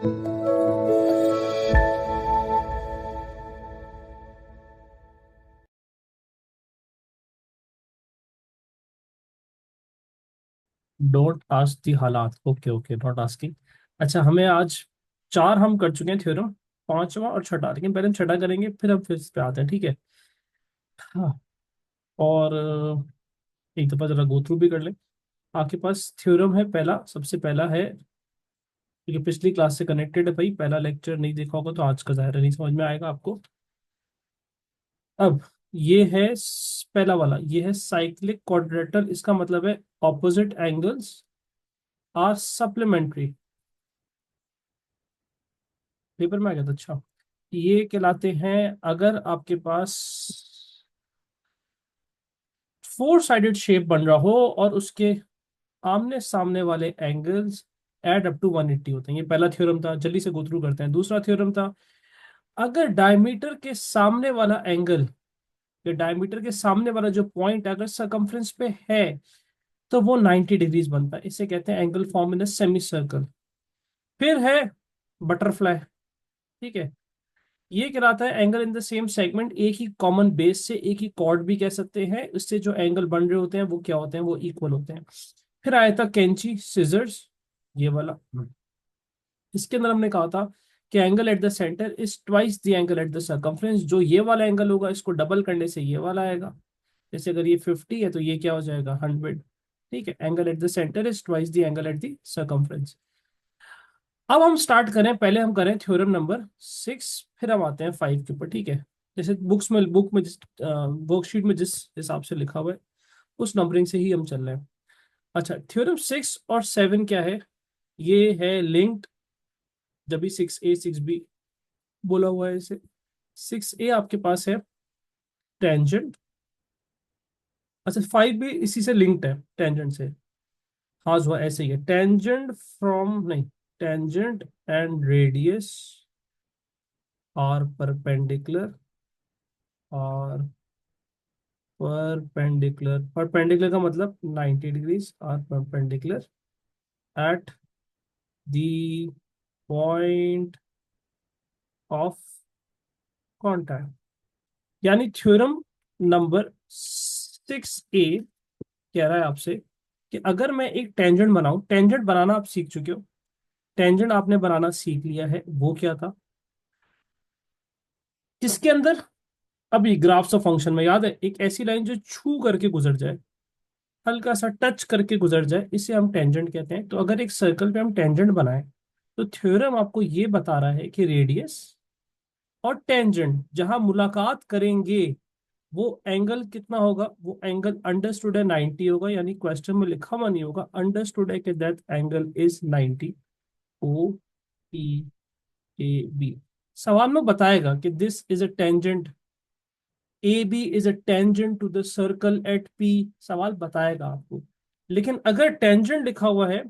Don't ask the हालात। Okay okay, not asking. अच्छा, हमें आज चार हम कर चुके हैं थ्योरम, पांचवा और छठा, लेकिन पहले हम छठा करेंगे फिर हम फिर इस पे आते हैं, ठीक है। हाँ। और एक दफा जरा गो थ्रू भी कर ले। आपके पास थ्योरम है पहला, सबसे पहला है, क्योंकि पिछली क्लास से कनेक्टेड है भाई, पहला लेक्चर नहीं देखा होगा तो आज का जाहिर है नहीं समझ में आएगा आपको। अब ये है पहला वाला, ये है साइक्लिक क्वाड्रेटर। इसका मतलब है opposite angles are supplementary. Paper में आ गया था, अच्छा। ये कहलाते हैं, अगर आपके पास फोर साइडेड शेप बन रहा हो और उसके आमने सामने वाले एंगल्स एड अप टू 180 होते हैं। ये पहला थ्योरम था, जल्दी से गो थ्रू करते हैं। दूसरा थ्योरम था, अगर डायमीटर के सामने वाला एंगल, या डायमीटर के सामने वाला जो पॉइंट अगर सरकमफ्रेंस पे है तो वो 90 डिग्रीज बनता है। इसे कहते हैं angle form in semi circle. फिर है बटरफ्लाई, ठीक है। ये कहलाता है angle in the same segment, एक ही कॉमन बेस से, एक ही कॉर्ड भी कह सकते हैं, इससे जो एंगल बन रहे होते हैं वो क्या होते हैं, वो इक्वल होते हैं। फिर आया था कैंची सिजर्स, ये वाला। इसके अंदर हमने कहा था कि angle at the centre is twice the angle at the circumference. जो ये वाला एंगल होगा इसको डबल करने से ये वाला आएगा। जैसे अगर ये 50 है तो ये क्या हो जाएगा, 100। ठीक है, angle at the centre is twice the angle at the circumference. अब हम स्टार्ट करें, पहले हम करें थ्योरम नंबर 6, फिर हम आते हैं 5 के ऊपर, ठीक है। जैसे बुक में जिस वर्कशीट में जिस हिसाब से लिखा हुआ है उस नंबरिंग से ही हम चल रहे हैं। अच्छा, थ्योरम 6 और 7 क्या है, ये है लिंक्ड। जब भी 6A 6B बोला हुआ है इसे, 6A आपके पास है टेंजेंट। अच्छा, 5 भी इसी से लिंक्ड है, टेंजेंट से। हाँ हुआ ऐसे ही है, टेंजेंट फ्रॉम नहीं, tangent and radius are perpendicular, और परपेंडिकुलर, परपेंडिकुलर का मतलब 90 degrees are perpendicular at the point of contact. यानी थ्योरम नंबर 6A कह रहा है आपसे कि अगर मैं एक टेंजेंट बनाऊं, टेंजेंट बनाना आप सीख चुके हो, टेंजेंट आपने बनाना सीख लिया है, वो क्या था इसके अंदर। अभी ग्राफ्स ऑफ फंक्शन में याद है, एक ऐसी लाइन जो छू करके गुजर जाए, हल्का सा टच करके गुजर जाए, इसे हम टेंजेंट कहते हैं। तो अगर एक सर्कल पे हम टेंजेंट बनाए तो थ्योरम आपको ये बता रहा है कि रेडियस और टेंजेंट जहां मुलाकात करेंगे वो एंगल कितना होगा, वो एंगल अंडरस्टूड है 90 होगा। यानी क्वेश्चन में लिखा हुआ नहीं होगा, अंडरस्टूड है कि दैट एंगल इज 90, OPAB। सवाल में बताएगा कि this is a tangent, AB is a tangent to the circle at P। सवाल बताएगा आपको। लेकिन अगर टेंजेंट लिखा हुआ है,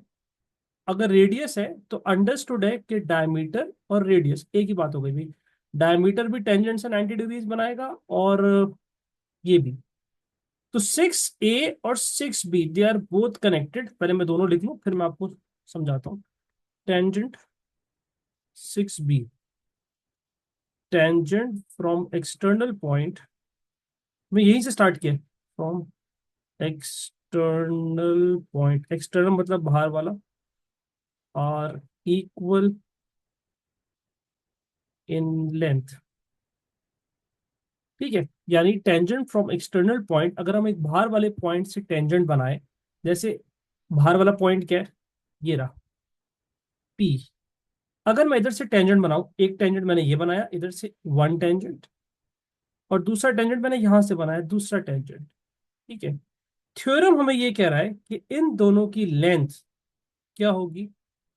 अगर रेडियस है तो अंडरस्टूड है कि डायमीटर और रेडियस एक ही बात हो गई भाई। डायमीटर भी टेंजेंट से 90 डिग्रीज बनाएगा, और ये भी। तो 6A और 6B they are both connected. पहले मैं दोनों लिख लूं फिर मैं आपको समझाता हूँ। Tangent 6B, tangent from external point, मैं यहीं से स्टार्ट किया, फ्रॉम एक्सटर्नल पॉइंट, एक्सटर्नल मतलब बाहर वाला, और इक्वल इन लेंथ। ठीक है, यानी टेंजेंट फ्रॉम एक्सटर्नल पॉइंट, अगर हम एक बाहर वाले पॉइंट से टेंजेंट बनाए, जैसे बाहर वाला पॉइंट क्या है, ये रहा P। अगर मैं इधर से टेंजेंट बनाऊं, एक टेंजेंट मैंने ये बनाया इधर से, वन टेंजेंट, और दूसरा टेंजेंट मैंने यहां से बनाया, दूसरा टेंजेंट। ठीक है, थ्योरम हमें ये कह रहा है कि इन दोनों की लेंथ क्या होगी,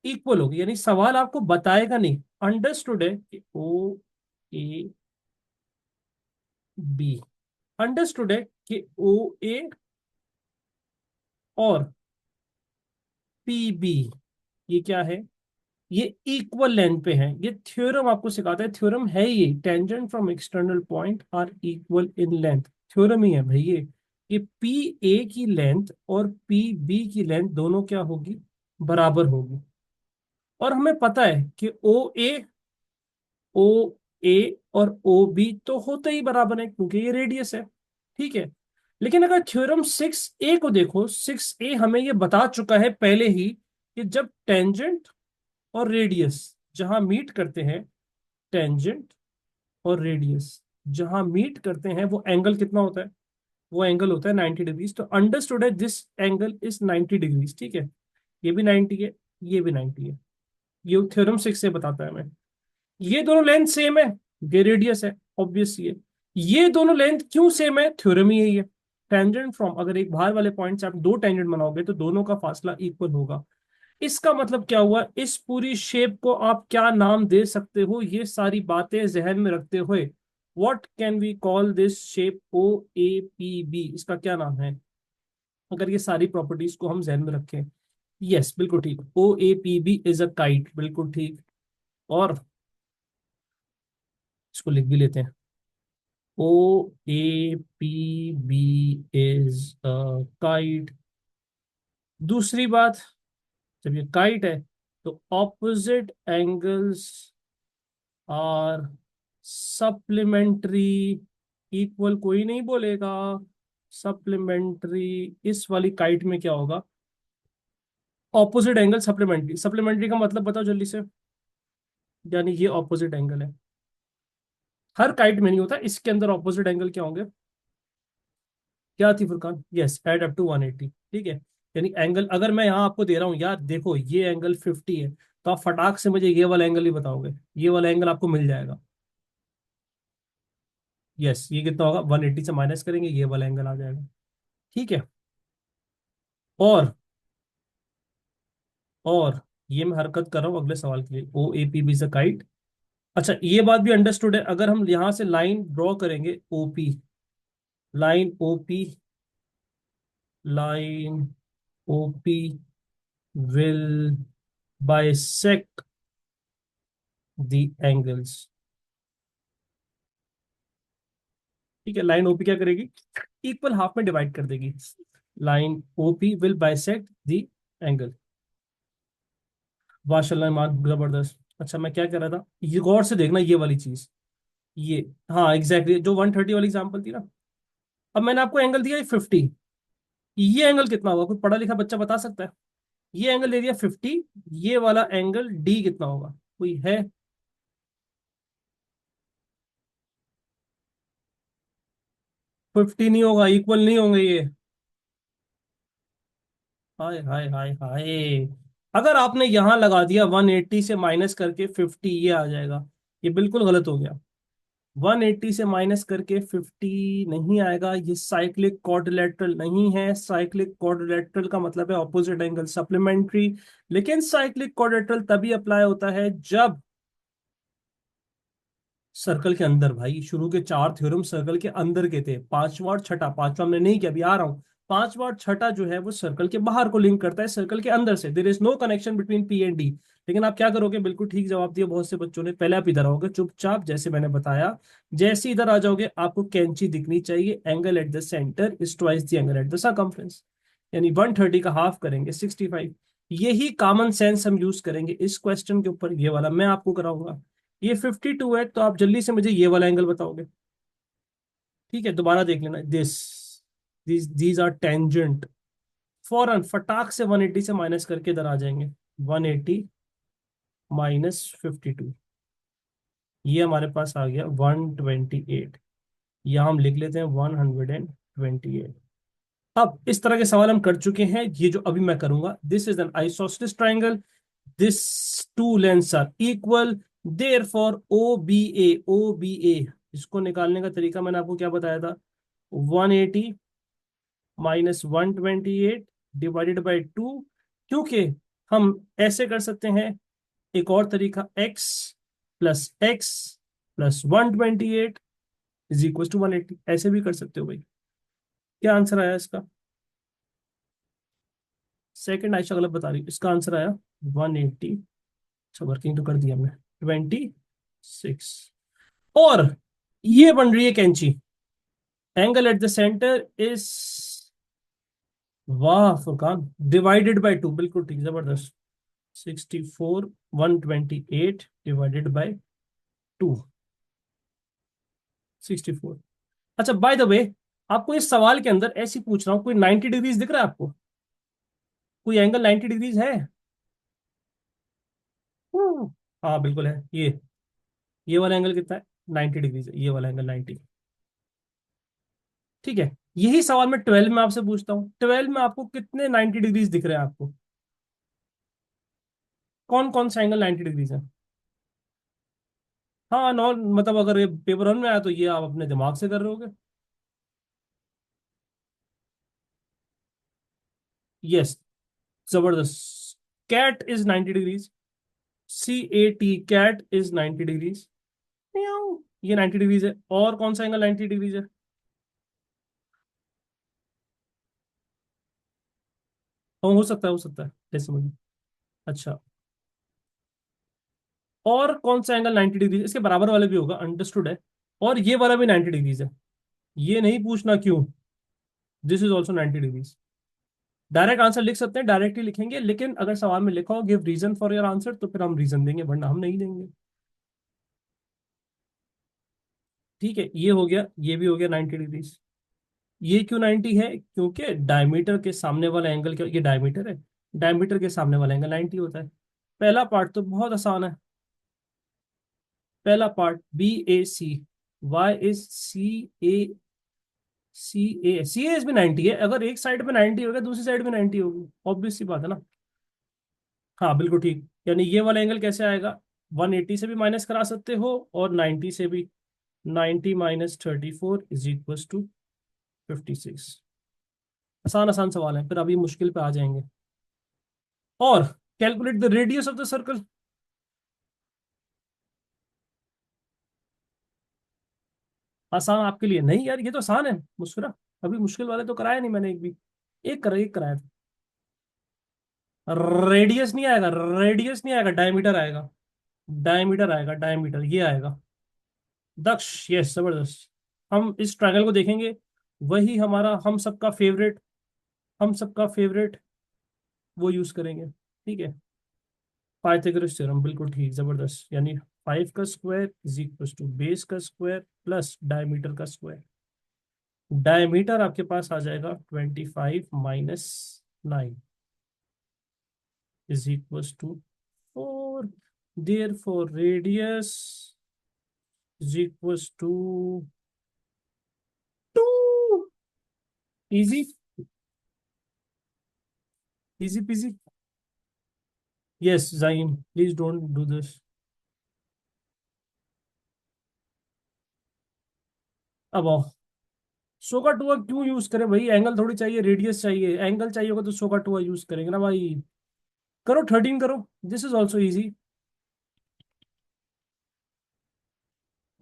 इक्वल होगी। यानी सवाल आपको बताएगा नहीं, अंडरस्टूड है कि OAB, अंडरस्टूड है कि OA और PB ये क्या है, ये इक्वल लेंथ पे है। ये थ्योरम आपको सिखाता है, थ्योरम है ये, tangent from external point are equal in length. Theorem ही है भाई ये PA की लेंथ और PB की लेंथ दोनों क्या होगी, बराबर होगी। और हमें पता है कि ओ ए और ओ बी तो होते ही बराबर है क्योंकि ये रेडियस है। ठीक है। लेकिन अगर थ्योरम 6a को देखो, 6a हमें ये बता चुका है पहले ही कि जब टेंजेंट और रेडियस जहां मीट करते हैं, टेंजेंट और रेडियस जहां मीट करते हैं, वो एंगल कितना होता है? वो एंगल होता है 90 डिग्रीज। तो अंडरस्टूड है दिस एंगल इज 90 डिग्रीज। ठीक है। ये भी 90 है, ये भी 90 है। ये थ्योरम 6 से बताता है हमें। ये दोनों लेंथ सेम है, ये रेडियस है, ऑब्वियस। ये दोनों लेंथ क्यों सेम है? थ्योरम ही यही है। टेंजेंट फ्रॉम, अगर एक बाहर वाले पॉइंट से आप दो टेंजेंट बनाओगे तो दोनों का फासला इक्वल होगा। इसका मतलब क्या हुआ? इस पूरी शेप को आप क्या नाम दे सकते हो? ये सारी बातें जहन में रखते हुए what can we call this shape? O A P B, इसका क्या नाम है अगर ये सारी प्रॉपर्टीज को हम जहन में रखें? यस, बिल्कुल ठीक, O A P B is a kite, बिल्कुल ठीक। और इसको लिख भी लेते हैं, O A P B is a kite. दूसरी बात, जब ये काइट है तो opposite angles are supplementary. Equal कोई नहीं बोलेगा, सप्लीमेंट्री। इस वाली काइट में क्या होगा? Opposite angle supplementary. सप्लीमेंट्री का मतलब बताओ जल्दी से। यानी ये ऑपोजिट एंगल है। हर काइट में नहीं होता, इसके अंदर ऑपोजिट एंगल क्या होंगे? क्या थी Furqan? Yes, add up to 180। ठीक है। यानी एंगल अगर मैं यहाँ आपको दे रहा हूँ, यार देखो ये एंगल 50 है, तो आप फटाक से मुझे ये वाला एंगल ही बताओगे। ये वाला एंगल आपको मिल जाएगा। यस, ये कितना होगा? 180 से माइनस करेंगे, ये वाला एंगल आ जाएगा। ठीक है। और और ये मैं हरकत कर रहा हूँ अगले सवाल के लिए। O A P B is a kite. अच्छा, ये बात भी अंडरस्टूड है। अगर हम यहां से लाइन ड्रॉ करेंगे, OP, line OP, line OP will bisect the angles. ठीक है। लाइन OP क्या करेगी? इक्वल हाफ में डिवाइड कर देगी। Line OP will bisect the angle. माशाल्लाह मान, जबरदस्त। अच्छा, मैं क्या कह रहा था, ये गौर से देखना ये वाली चीज। ये, हाँ एग्जैक्टली, जो 130 वाली एग्जांपल थी ना। अब मैंने आपको एंगल दिया 50। ये एंगल कितना होगा? कोई पढ़ा लिखा बच्चा बता सकता है? ये एंगल दे दिया 50, ये वाला एंगल D कितना होगा? कोई है? 50 नहीं होगा, इक्वल नहीं होंगे ये। हाय हाय हाय हाय। अगर आपने यहां लगा दिया 180 से माइनस करके 50, ये आ जाएगा। ये बिल्कुल गलत हो गया। 180 से माइनस करके 50 नहीं आएगा। ये साइक्लिक क्वाड्रिलेटरल नहीं है। साइक्लिक क्वाड्रिलेटरल का मतलब है ऑपोजिट एंगल सप्लीमेंट्री। लेकिन साइक्लिक क्वाड्रिलेटरल तभी अप्लाई होता है जब सर्कल के अंदर, भाई शुरू के चार थ्योरम सर्कल के अंदर के थे। पांचवा और छठा, पांचवा हमने नहीं किया, अभी आ रहा हूं। पांचवा और छठा जो है वो सर्कल के बाहर को लिंक करता है, सर्कल के अंदर से। There is no connection between P and D। लेकिन आप क्या करोगे? बिल्कुल ठीक जवाब दिया बहुत से बच्चों ने। पहले आप इधर आओगे चुपचाप, जैसे मैंने बताया। जैसे इधर आ जाओगे आपको कैंची दिखनी चाहिए। Angle at the centre is twice the angle at the circumference. यानी 130 का हाफ करेंगे 65। यही कॉमन सेंस हम यूज करेंगे इस क्वेश्चन के ऊपर। ये वाला मैं आपको कराऊंगा। ये 52 है, तो आप जल्दी से मुझे ये वाला एंगल बताओगे। ठीक है, दोबारा देख लेना। These are tangent. फौरन फटाक से 180 से माइनस करके इधर आ जाएंगे। 180 -52, ये हमारे पास आ गया 128। या हम लिख लेते हैं 128। अब इस तरह के सवाल हम कर चुके हैं। ये जो अभी मैं करूंगा, this is an isosceles triangle, this two lengths are equal, therefore O B A इसको निकालने का तरीका मैंने आपको क्या बताया था? 180 -128 डिवाइडेड बाई 2। क्योंकि हम ऐसे कर सकते हैं, एक और तरीका, x + 128 इज इक्वल टू 180, ऐसे भी कर सकते हो भाई। क्या आंसर आया इसका? सेकंड आयशा गलत बता रही है। इसका आंसर आया 180। अच्छा, वर्किंग तो कर दिया हमने। 26। और ये बन रही है कैंची। Angle at the centre is, वाह फुरकान, डिवाइडेड बाय 2, बिल्कुल ठीक, जबरदस्त। 64 128 डिवाइडेड बाय 2, 64। अच्छा, बाय द वे, आपको इस सवाल के अंदर ऐसी पूछ रहा हूँ, कोई 90 डिग्रीज दिख रहा है आपको? कोई एंगल 90 डिग्रीज है? हम्म, हाँ बिल्कुल है। ये वाला एंगल कितना है? 90 डिग्रीज है, ये वाला एंगल 90। ठीक है। यही सवाल मैं 12 में आपसे पूछता हूँ, 12 में आपको कितने 90 डिग्रीज दिख रहे हैं आपको? कौन कौन सा एंगल 90 डिग्रीज है? हाँ, नॉन मतलब अगर ये पेपर वन में आया तो ये आप अपने दिमाग से कर रहे होगे। यस, जबरदस्त। CAT is 90 degrees. CAT, CAT is 90 degrees. ये 90 डिग्रीज है। और कौन सा एंगल 90 डिग्रीज है? हाँ, हो सकता है, हो सकता है, जैसे मुझे। अच्छा, और कौन सा एंगल 90 डिग्रीज? इसके बराबर वाले भी होगा, अंडरस्टूड है। और ये वाला भी 90 डिग्रीज है। ये नहीं पूछना क्यों। This is also 90 degrees. Direct answer लिख सकते हैं, डायरेक्टली लिखेंगे, लेकिन अगर सवाल में लिखा हो give reason for your answer तो फिर हम रीजन देंगे, वरना हम नहीं देंगे। ठीक है, ये हो गया, ये भी हो गया 90 डिग्रीज। ये क्यों 90 है? क्योंकि डायमीटर के सामने वाला एंगल, क्या ये डायमीटर है? डायमीटर के सामने वाला एंगल 90 होता है। पहला पार्ट तो बहुत आसान है। पहला part BAC, why is C A भी 90 है। अगर एक साइड पे 90 होगा, दूसरी साइड पे 90 होगी, ऑब्वियस सी बात है ना। हाँ बिल्कुल ठीक। यानी ये वाला एंगल कैसे आएगा? 180 से भी माइनस करा सकते हो और 90 से भी। 90 माइनस 34 इज इक्वल टू 56। आसान आसान सवाल है, फिर अभी मुश्किल पे आ जाएंगे। और calculate the radius of the circle. आसान आपके लिए नहीं यार, ये तो आसान है मुस्कुरा। अभी मुश्किल वाले तो कराया नहीं मैंने एक भी। एक कराया था। रेडियस नहीं आएगा, रेडियस नहीं आएगा, डायमीटर आएगा। डायमीटर आएगा, डायमीटर ये आएगा। दक्ष, यस, जबरदस्त। हम इस ट्रायंगल को देखेंगे। वही हमारा, हम सबका फेवरेट वो यूज करेंगे। ठीक है। पाइथागोरस थ्योरम, बिल्कुल ठीक, जबरदस्त। यानी 5 का square is equal to base का स्क्वायर प्लस डायमीटर का स्क्वायर। डायमीटर आपके पास आ जाएगा 25 minus 9 is equal to 4। Therefore radius is equal to 2। Easy, easy peasy. Yes Zain, please don't do this. अब आओ। सो का टूआ क्यों यूज करें भाई? एंगल थोड़ी चाहिए, रेडियस चाहिए। एंगल चाहिए होगा तो सो का टूआ यूज करेंगे ना भाई। करो 13 करो। This is also easy.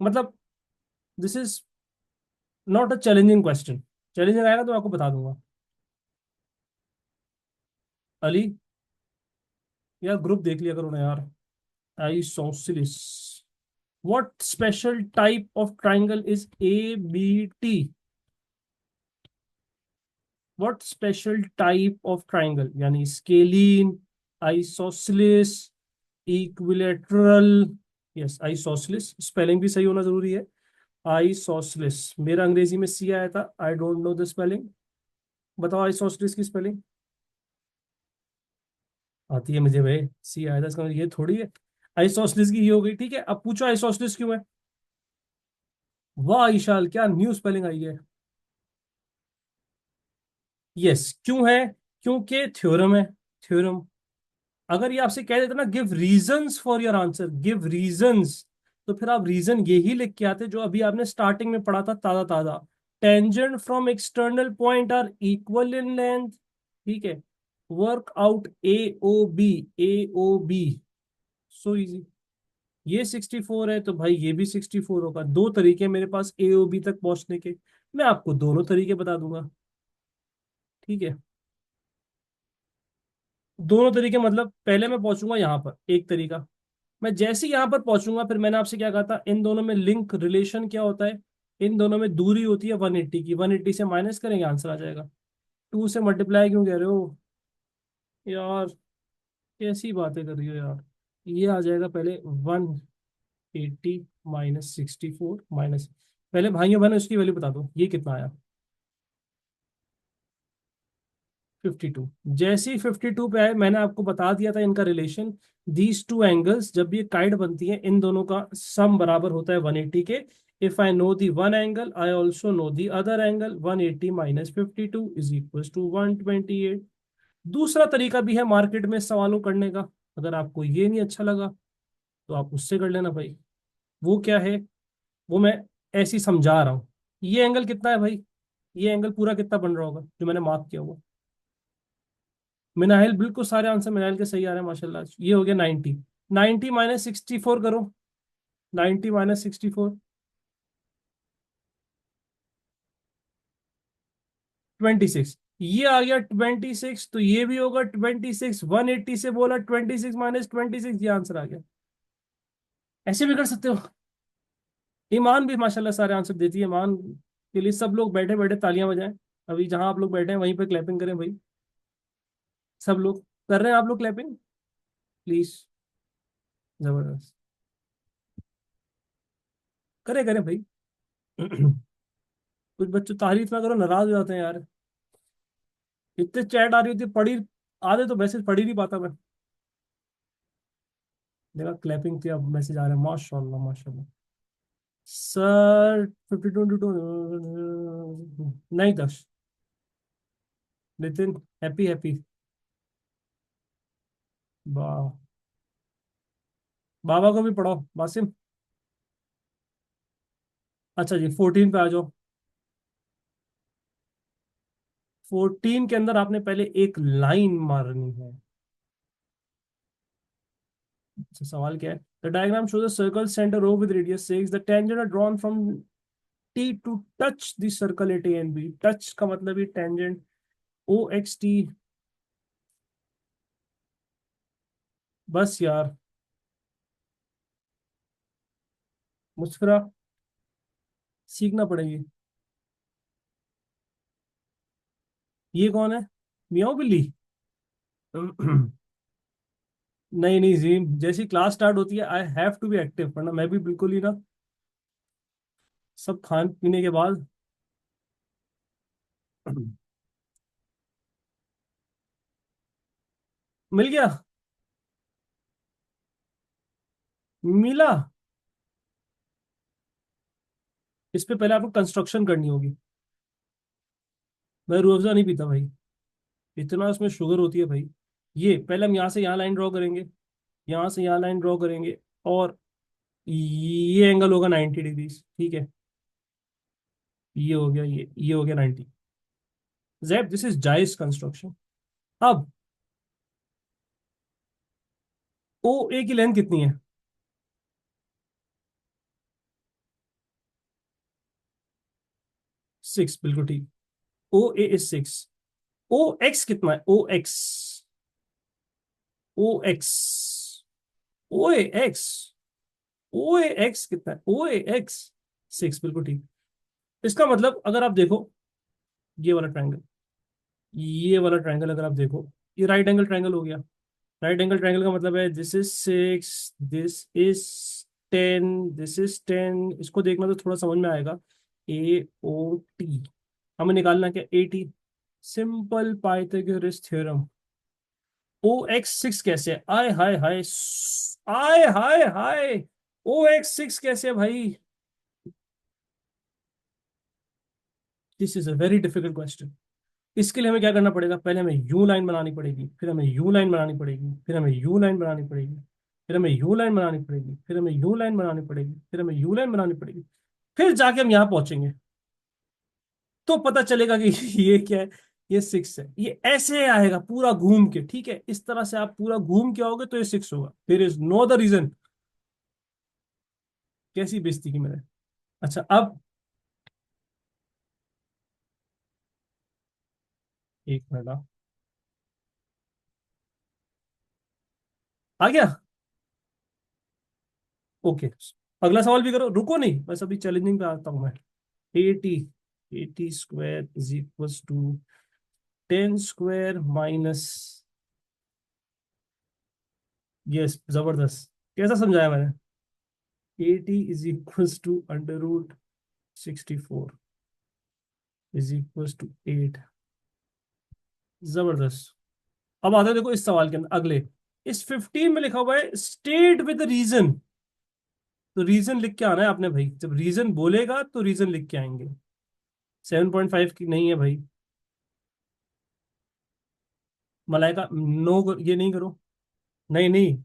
मतलब this is not a challenging question. Challenging आएगा तो आपको बता दूंगा। अली, यार ग्रुप देख लिया करो ना यार। Isosceles. What special type of triangle is ABT? What special type of triangle? यानी scalene, isosceles, equilateral. Yes, isosceles. Spelling भी सही होना जरूरी है। आइसोसेलेस, मेरा अंग्रेजी में सी आया था, I don't know the spelling. बताओ आइसोसेलेस की स्पेलिंग। आती है मुझे भाई, सी आया था, इसका मतलब ये थोड़ी है। आइसोसेलेस की ये हो गई। ठीक है, अब पूछो आइसोसेलेस क्यों है? वाह ईशाल, क्या न्यू स्पेलिंग आई है। यस, क्यों है? क्योंकि थ्योरम है। थ्योरम। अगर ये आपसे कह देता ना give reasons for your answer, give reasons, तो फिर आप रीजन यही लिख के आते जो अभी आपने स्टार्टिंग में पढ़ा था, ताजा ताजा। Tangent from external point are equal in length. ठीक है। Work out AOB, AOB, so easy. ये 64 है तो भाई ये भी 64 होगा। दो तरीके मेरे पास AOB तक पहुंचने के। मैं आपको दोनों तरीके बता दूंगा। ठीक है। दोनों तरीके मतलब पहले मैं पहुंचूंगा यहाँ पर एक तरीका। मैं जैसे ही यहाँ पर पहुंचूंगा, फिर मैंने आपसे क्या कहा था, इन दोनों में लिंक रिलेशन क्या होता है? इन दोनों में दूरी होती है 180 की। 180 से माइनस करेंगे, आंसर आ जाएगा। 2 से मल्टीप्लाई क्यों कह रहे हो यार? कैसी बातें कर रही हो यार। ये आ जाएगा पहले 180 माइनस 64 माइनस, पहले भाइयों बहनों इसकी वैल्यू बता दो, ये कितना आया। 52। जैसे ही 52 पे आए, मैंने आपको बता दिया था इनका रिलेशन। दीज टू एंगल्स जब ये काइड बनती है, इन दोनों का सम बराबर होता है 180 के। If I know the one angle, I also know the other angle. 180 minus 52 is equal to 128। दूसरा तरीका भी है मार्केट में सवालों करने का, अगर आपको ये नहीं अच्छा लगा तो आप उससे कर लेना भाई। वो क्या है, वो मैं ऐसे ही समझा रहा हूँ। ये एंगल कितना है भाई, ये एंगल पूरा कितना बन रहा होगा जो मैंने मार्क किया हुआ। मिनाहिल बिल्कुल सारे आंसर मिनाहिल के सही आ रहे हैं माशाल्लाह। ये हो गया 90। 90 माइनस 64 करो। 90 माइनस 64, 26। ये आ गया 26, तो ये भी होगा 26। 180 से बोला 26 माइनस 26, ये आंसर आ गया। ऐसे भी कर सकते हो। ईमान भी माशाल्लाह सारे आंसर देती है। ईमान के लिए सब लोग बैठे बैठे तालियां बजाएं। अभी जहां आप लोग बैठे हैं वहीं पे क्लैपिंग करें भाई। सब लोग कर रहे हैं, आप लोग क्लैपिंग प्लीज। जबरदस्त। करें करें भाई। कुछ बच्चों तारीफ ना करो, नाराज हो जाते हैं यार। इतने चैट आ रही होती है, पढ़ी आधे तो मैसेज पढ़ ही नहीं पाता मैं। देखा क्लैपिंग थी, अब मैसेज आ रहे हैं। माशाल्लाह माशाल्लाह। सर 52 नहीं दस। Nitin happy happy. वाह। बाबा को भी पढ़ाओ बासिम। अच्छा जी 14 पे आ जाओ। 14 के अंदर आपने पहले एक लाइन मारनी है। अच्छा सवाल क्या है। The diagram shows a circle centre O with radius 6, the tangent are drawn from T to touch the circle at A and B. Touch का मतलब ये टेंजेंट। ओ एक्स टी। बस यार। मुस्कुरा। सीखना पड़ेगी। ये कौन है, मियाओ बिल्ली। नहीं नहीं जीम, जैसी क्लास स्टार्ट होती है I have to be active, वरना मैं भी बिल्कुल ही ना, सब खान पीने के बाद। मिल गया। मिला। इस पे पहले आपको कंस्ट्रक्शन करनी होगी। मैं रूह अफ़ज़ा नहीं पीता भाई, इतना उसमें शुगर होती है भाई। ये पहले हम यहाँ से यहाँ लाइन ड्रॉ करेंगे, यहाँ से यहाँ लाइन ड्रॉ करेंगे, और ये एंगल होगा 90 डिग्रीज, ठीक है। ये हो गया, ये हो गया 90। जैब दिस इज जायज कंस्ट्रक्शन। अब ओ ए की लेंथ कितनी है। 6, बिल्कुल ठीक। ओ ए इज 6। ओ एक्स कितना है, ओ एक्स। ओ एक्स। ओ ए एक्स। ओ ए एक्स कितना है, ओ ए एक्स 6, बिल्कुल ठीक। इसका मतलब अगर आप देखो, ये वाला ट्रायंगल, ये वाला ट्रायंगल अगर आप देखो, ये राइट एंगल ट्रायंगल हो गया। राइट एंगल ट्रायंगल का मतलब है this is 6, this is 10, this is 10। इसको देखना तो थोड़ा समझ में आएगा। ए ओ टी, हमें निकालना क्या, 80। Simple Pythagoras theorem. O X 6 कैसे है, आय हाय हाय, आय हाय हाय। ओ एक्स 6 कैसे है भाई। This is a very difficult question. इसके लिए हमें क्या करना पड़ेगा, पहले हमें यू लाइन बनानी पड़ेगी, फिर हमें यू लाइन बनानी पड़ेगी, फिर हमें यू लाइन बनानी पड़ेगी, फिर हमें यू लाइन बनानी पड़ेगी, फिर हमें यू लाइन बनानी पड़ेगी, फिर हमें यू लाइन बनानी पड़ेगी। फिर जाके हम यहाँ पहुंचेंगे, तो पता चलेगा कि ये क्या है। ये 6 है, ये ऐसे आएगा पूरा घूम के, ठीक है। इस तरह से आप पूरा घूम के आओगे तो ये 6 होगा, there is no other reason. कैसी बेइज्जती की मैंने। अच्छा अब, एक मिनट आ गया। ओके, अगला सवाल भी करो, रुको नहीं, बस अभी चैलेंजिंग पे आता हूं मैं। 80, 80 square is equals to 10 square minus yes, जबरदस्त। कैसा समझाया मैंने? 80 is equals to under root 64 is equals to 8। जबरदस्त। अब आते हैं देखो इस सवाल के अंदर अगले। इस 15 में लिखा हुआ है स्टेट विद रीजन। तो रीजन लिख के आना है आपने भाई, जब रीजन बोलेगा तो रीजन लिख के आएंगे। 7.5 की नहीं है भाई। मलाइका नो, ये नहीं करो। नहीं नहीं,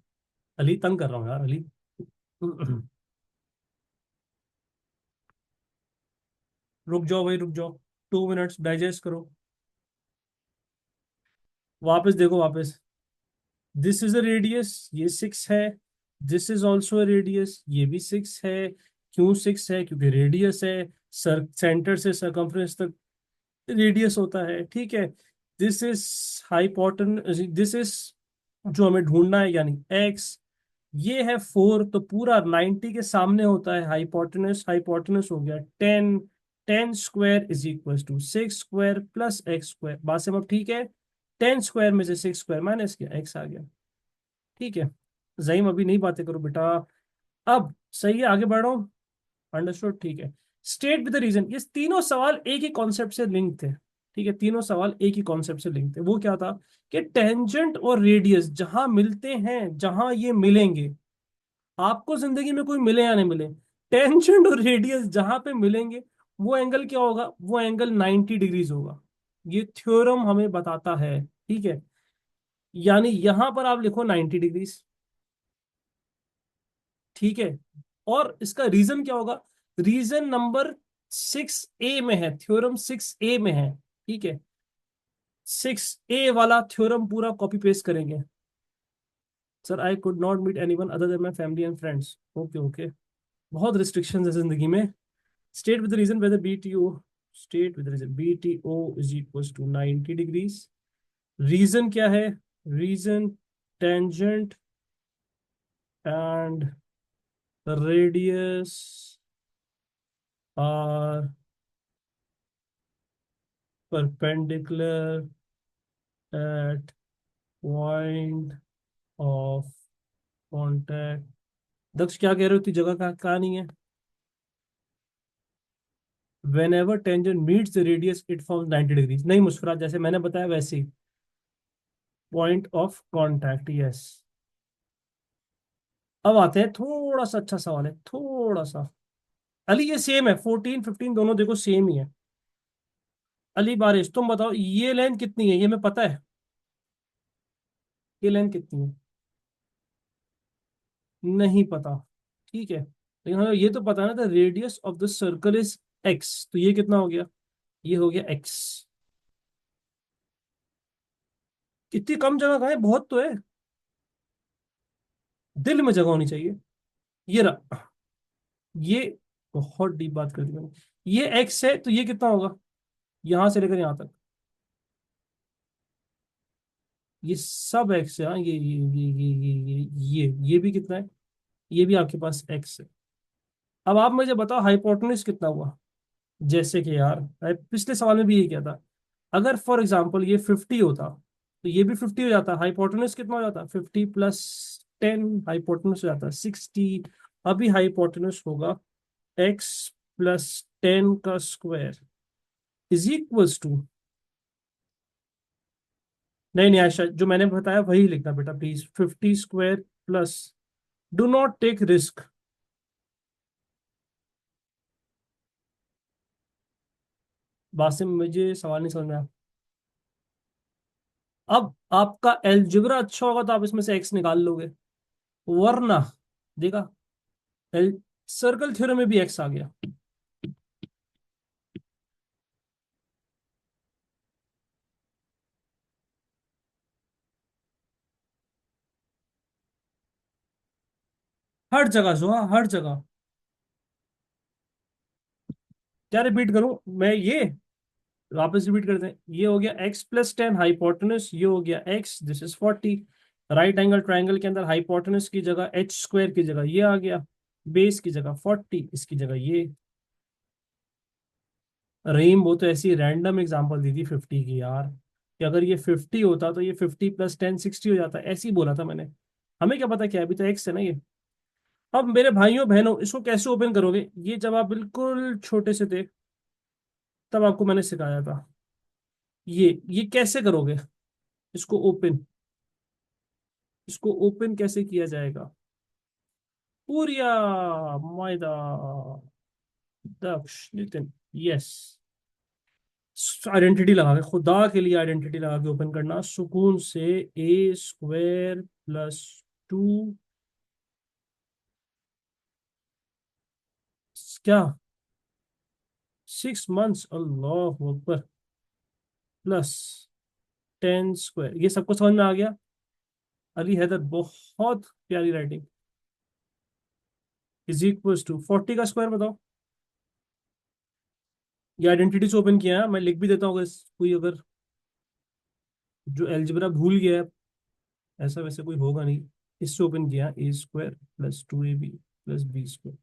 अली तंग कर रहा हूँ यार अली। रुक जाओ भाई, रुक जाओ। 2 मिनट्स डाइजेस्ट करो। वापस देखो वापस। दिस इज अ रेडियस, ये 6 है। This is also a radius, ये भी 6 है। क्यों 6 है? क्योंकि रेडियस है। सर सेंटर से सरकमफ्रेंस तक रेडियस होता है, ठीक है। दिस इज हाइपोटन, दिस इज जो हमें ढूंढना है यानी एक्स। ये है 4, तो पूरा 90 के सामने होता है हाइपोटेनस। हाइपोटेनस हो गया 10। 10 square is equal to 6 square plus x square. बात से अब ठीक है। 10 स्क्वायर में से 6 स्क्वायर माइनस किया, एक्स आ गया। ठीक है। जहीम अभी नहीं बातें करो बेटा। अब सही है, आगे बढ़ो। अंडरस्टूड, ठीक है। स्टेट विद द रीजन, ये तीनों सवाल एक ही कॉन्सेप्ट से लिंक थे। ठीक है, तीनों सवाल एक ही कॉन्सेप्ट से लिंक थे। वो क्या था कि टेंजेंट और रेडियस जहां मिलते हैं, जहां ये मिलेंगे, आपको जिंदगी में कोई मिले या नहीं मिले, टेंजेंट और रेडियस जहां पे मिलेंगे, वो एंगल क्या होगा? वो एंगल 90 डिग्रीज होगा। ये थ्योरम हमें बताता है। ठीक है, यानी यहां पर आप लिखो 90 डिग्रीज। ठीक है, और इसका रीजन क्या होगा? रीजन नंबर 6A में है, थ्योरम 6A में है। ठीक है, 6A वाला थ्योरम पूरा कॉपी पेस्ट करेंगे। Sir I could not meet anyone other than my family and friends. Okay okay, बहुत रिस्ट्रिक्शन है जिंदगी में। State with reason whether BTO, state with reason BTO is equal to 90 degrees. Reason क्या है? Reason tangent and radius are perpendicular at point of contact। Daksh क्या कह रहे हो? इतनी जगह का कहा नहीं है। whenever tangent meets the radius it forms 90 degrees. नहीं मुस्कुरा, जैसे मैंने बताया वैसे ही। Point of contact, yes. अब आते हैं, थोड़ा सा अच्छा सवाल है, थोड़ा सा। अली ये सेम है, 14 15 दोनों देखो सेम ही है। अली बारिश तुम बताओ, ये लेंथ कितनी है? ये मैं पता है, ये लेंथ कितनी है? नहीं पता। ठीक है, लेकिन हमें ये तो पता है ना, the radius of the circle is x. तो ये कितना हो गया? ये हो गया एक्स। इतनी कम जगह कहाँ है? बहुत तो है। दिल में जगह होनी चाहिए। ये रहा, ये बहुत डीप बात कर दी मैंने। ये एक्स है, तो ये कितना होगा? यहां से लेकर यहां तक ये सब एक्स है। हाँ, ये भी कितना है? ये भी आपके पास एक्स है। अब आप मुझे बताओ हाइपोटेन्यूज कितना हुआ? जैसे कि यार पिछले सवाल में भी यही किया था। अगर फॉर एग्जाम्पल ये 50 होता, तो ये भी 50 हो जाता। हाइपोटेन्यूज कितना हो जाता? 50 प्लस 10, हाइपोटेन्यूज हो जाता 60। अभी हाइपोटेन्यूज होगा एक्स प्लस 10 का स्क्वायर इज इक्वल्स टू। नहीं नहीं आयशा, जो मैंने बताया वही लिखना बेटा प्लीज। 50 square plus, do not take risk. Basim मुझे सवाल नहीं समझ में आया। अब आपका एलजिब्रा अच्छा होगा तो आप इसमें से एक्स निकाल लोगे, वरना देखा, एल सर्कल थ्योरम में भी एक्स आ गया। हर जगह जो, हाँ, हर जगह। क्या रिपीट करूं मैं ये? वापस रिपीट करते हैं। ये हो गया एक्स प्लस 10 हाइपोटेनस, ये हो गया x, this is 40। Right angle triangle के अंदर हाइपोटेनस की जगह एच स्क्वायर की जगह ये आ गया, बेस की जगह 40, इसकी जगह ये। रहीम वो तो ऐसी रैंडम एग्जांपल दी थी 50 की यार, कि अगर ये 50 होता तो ये 50 प्लस 10 60 हो जाता, ऐसे ही बोला था मैंने। हमें क्या पता क्या है, अभी तो एक्स है ना ये। अब मेरे भाइयों बहनों, इसको कैसे ओपन करोगे, ये जब आप बिल्कुल छोटे से थे तब आपको मैंने सिखाया था। ये कैसे करोगे इसको ओपन, इसको ओपन कैसे किया जाएगा। पूरिया, मैदा, दक्ष, नितिन, यस। आइडेंटिटी लगा के, खुदा के लिए आइडेंटिटी लगा के ओपन करना सुकून से। ए स्क्वायर प्लस 2, क्या, 6 मंथ्स, अल्लाह अकबर, प्लस 10 स्क्वायर, ये सबको समझ में आ गया। अली हैदर, बहुत प्यारी राइटिंग। इज इक्वल्स टू 40 का स्क्वायर बताओ। ये आइडेंटिटी से ओपन किया है, मैं लिख भी देता हूँ अगर कोई, अगर जो एलजेब्रा भूल गया है, ऐसा वैसे कोई होगा नहीं। इससे ओपन किया, a square plus 2ab plus b square.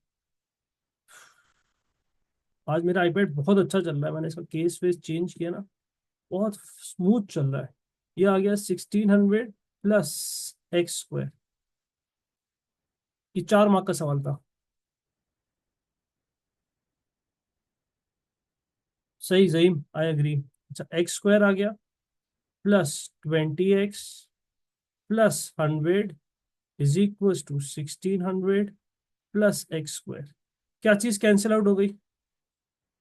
आज मेरा आईपैड बहुत अच्छा चल रहा है, मैंने इसका केस वेस चेंज किया ना, बहुत स्मूथ चल रहा है। ये आ गया 1600 प्लस x स्क्वायर। ये 4 मार्क का सवाल था। सही सही, आई एग्री। अच्छा, एक्स स्क्वायर आ गया plus 20x plus 100 is equal to 1600 plus x square. क्या चीज कैंसिल आउट हो गई,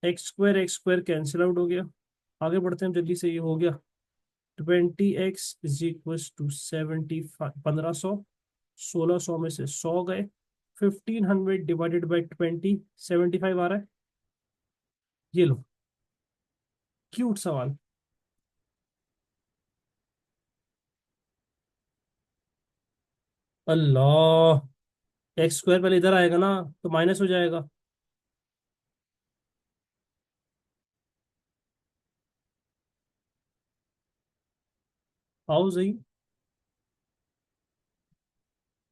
एक्स स्क्वायर कैंसिल आउट हो गया। आगे बढ़ते हैं जल्दी से, ये हो गया 20x इज इक्वल टू 75, 1500, 1600 में से 100 गए, 1500 डिवाइडेड बाई 20, 75 आ रहा है। ये लो, क्यूट सवाल। अल्लाह, एक्स स्क्वायर पहले इधर आएगा ना, तो माइनस हो जाएगा। आओ सही।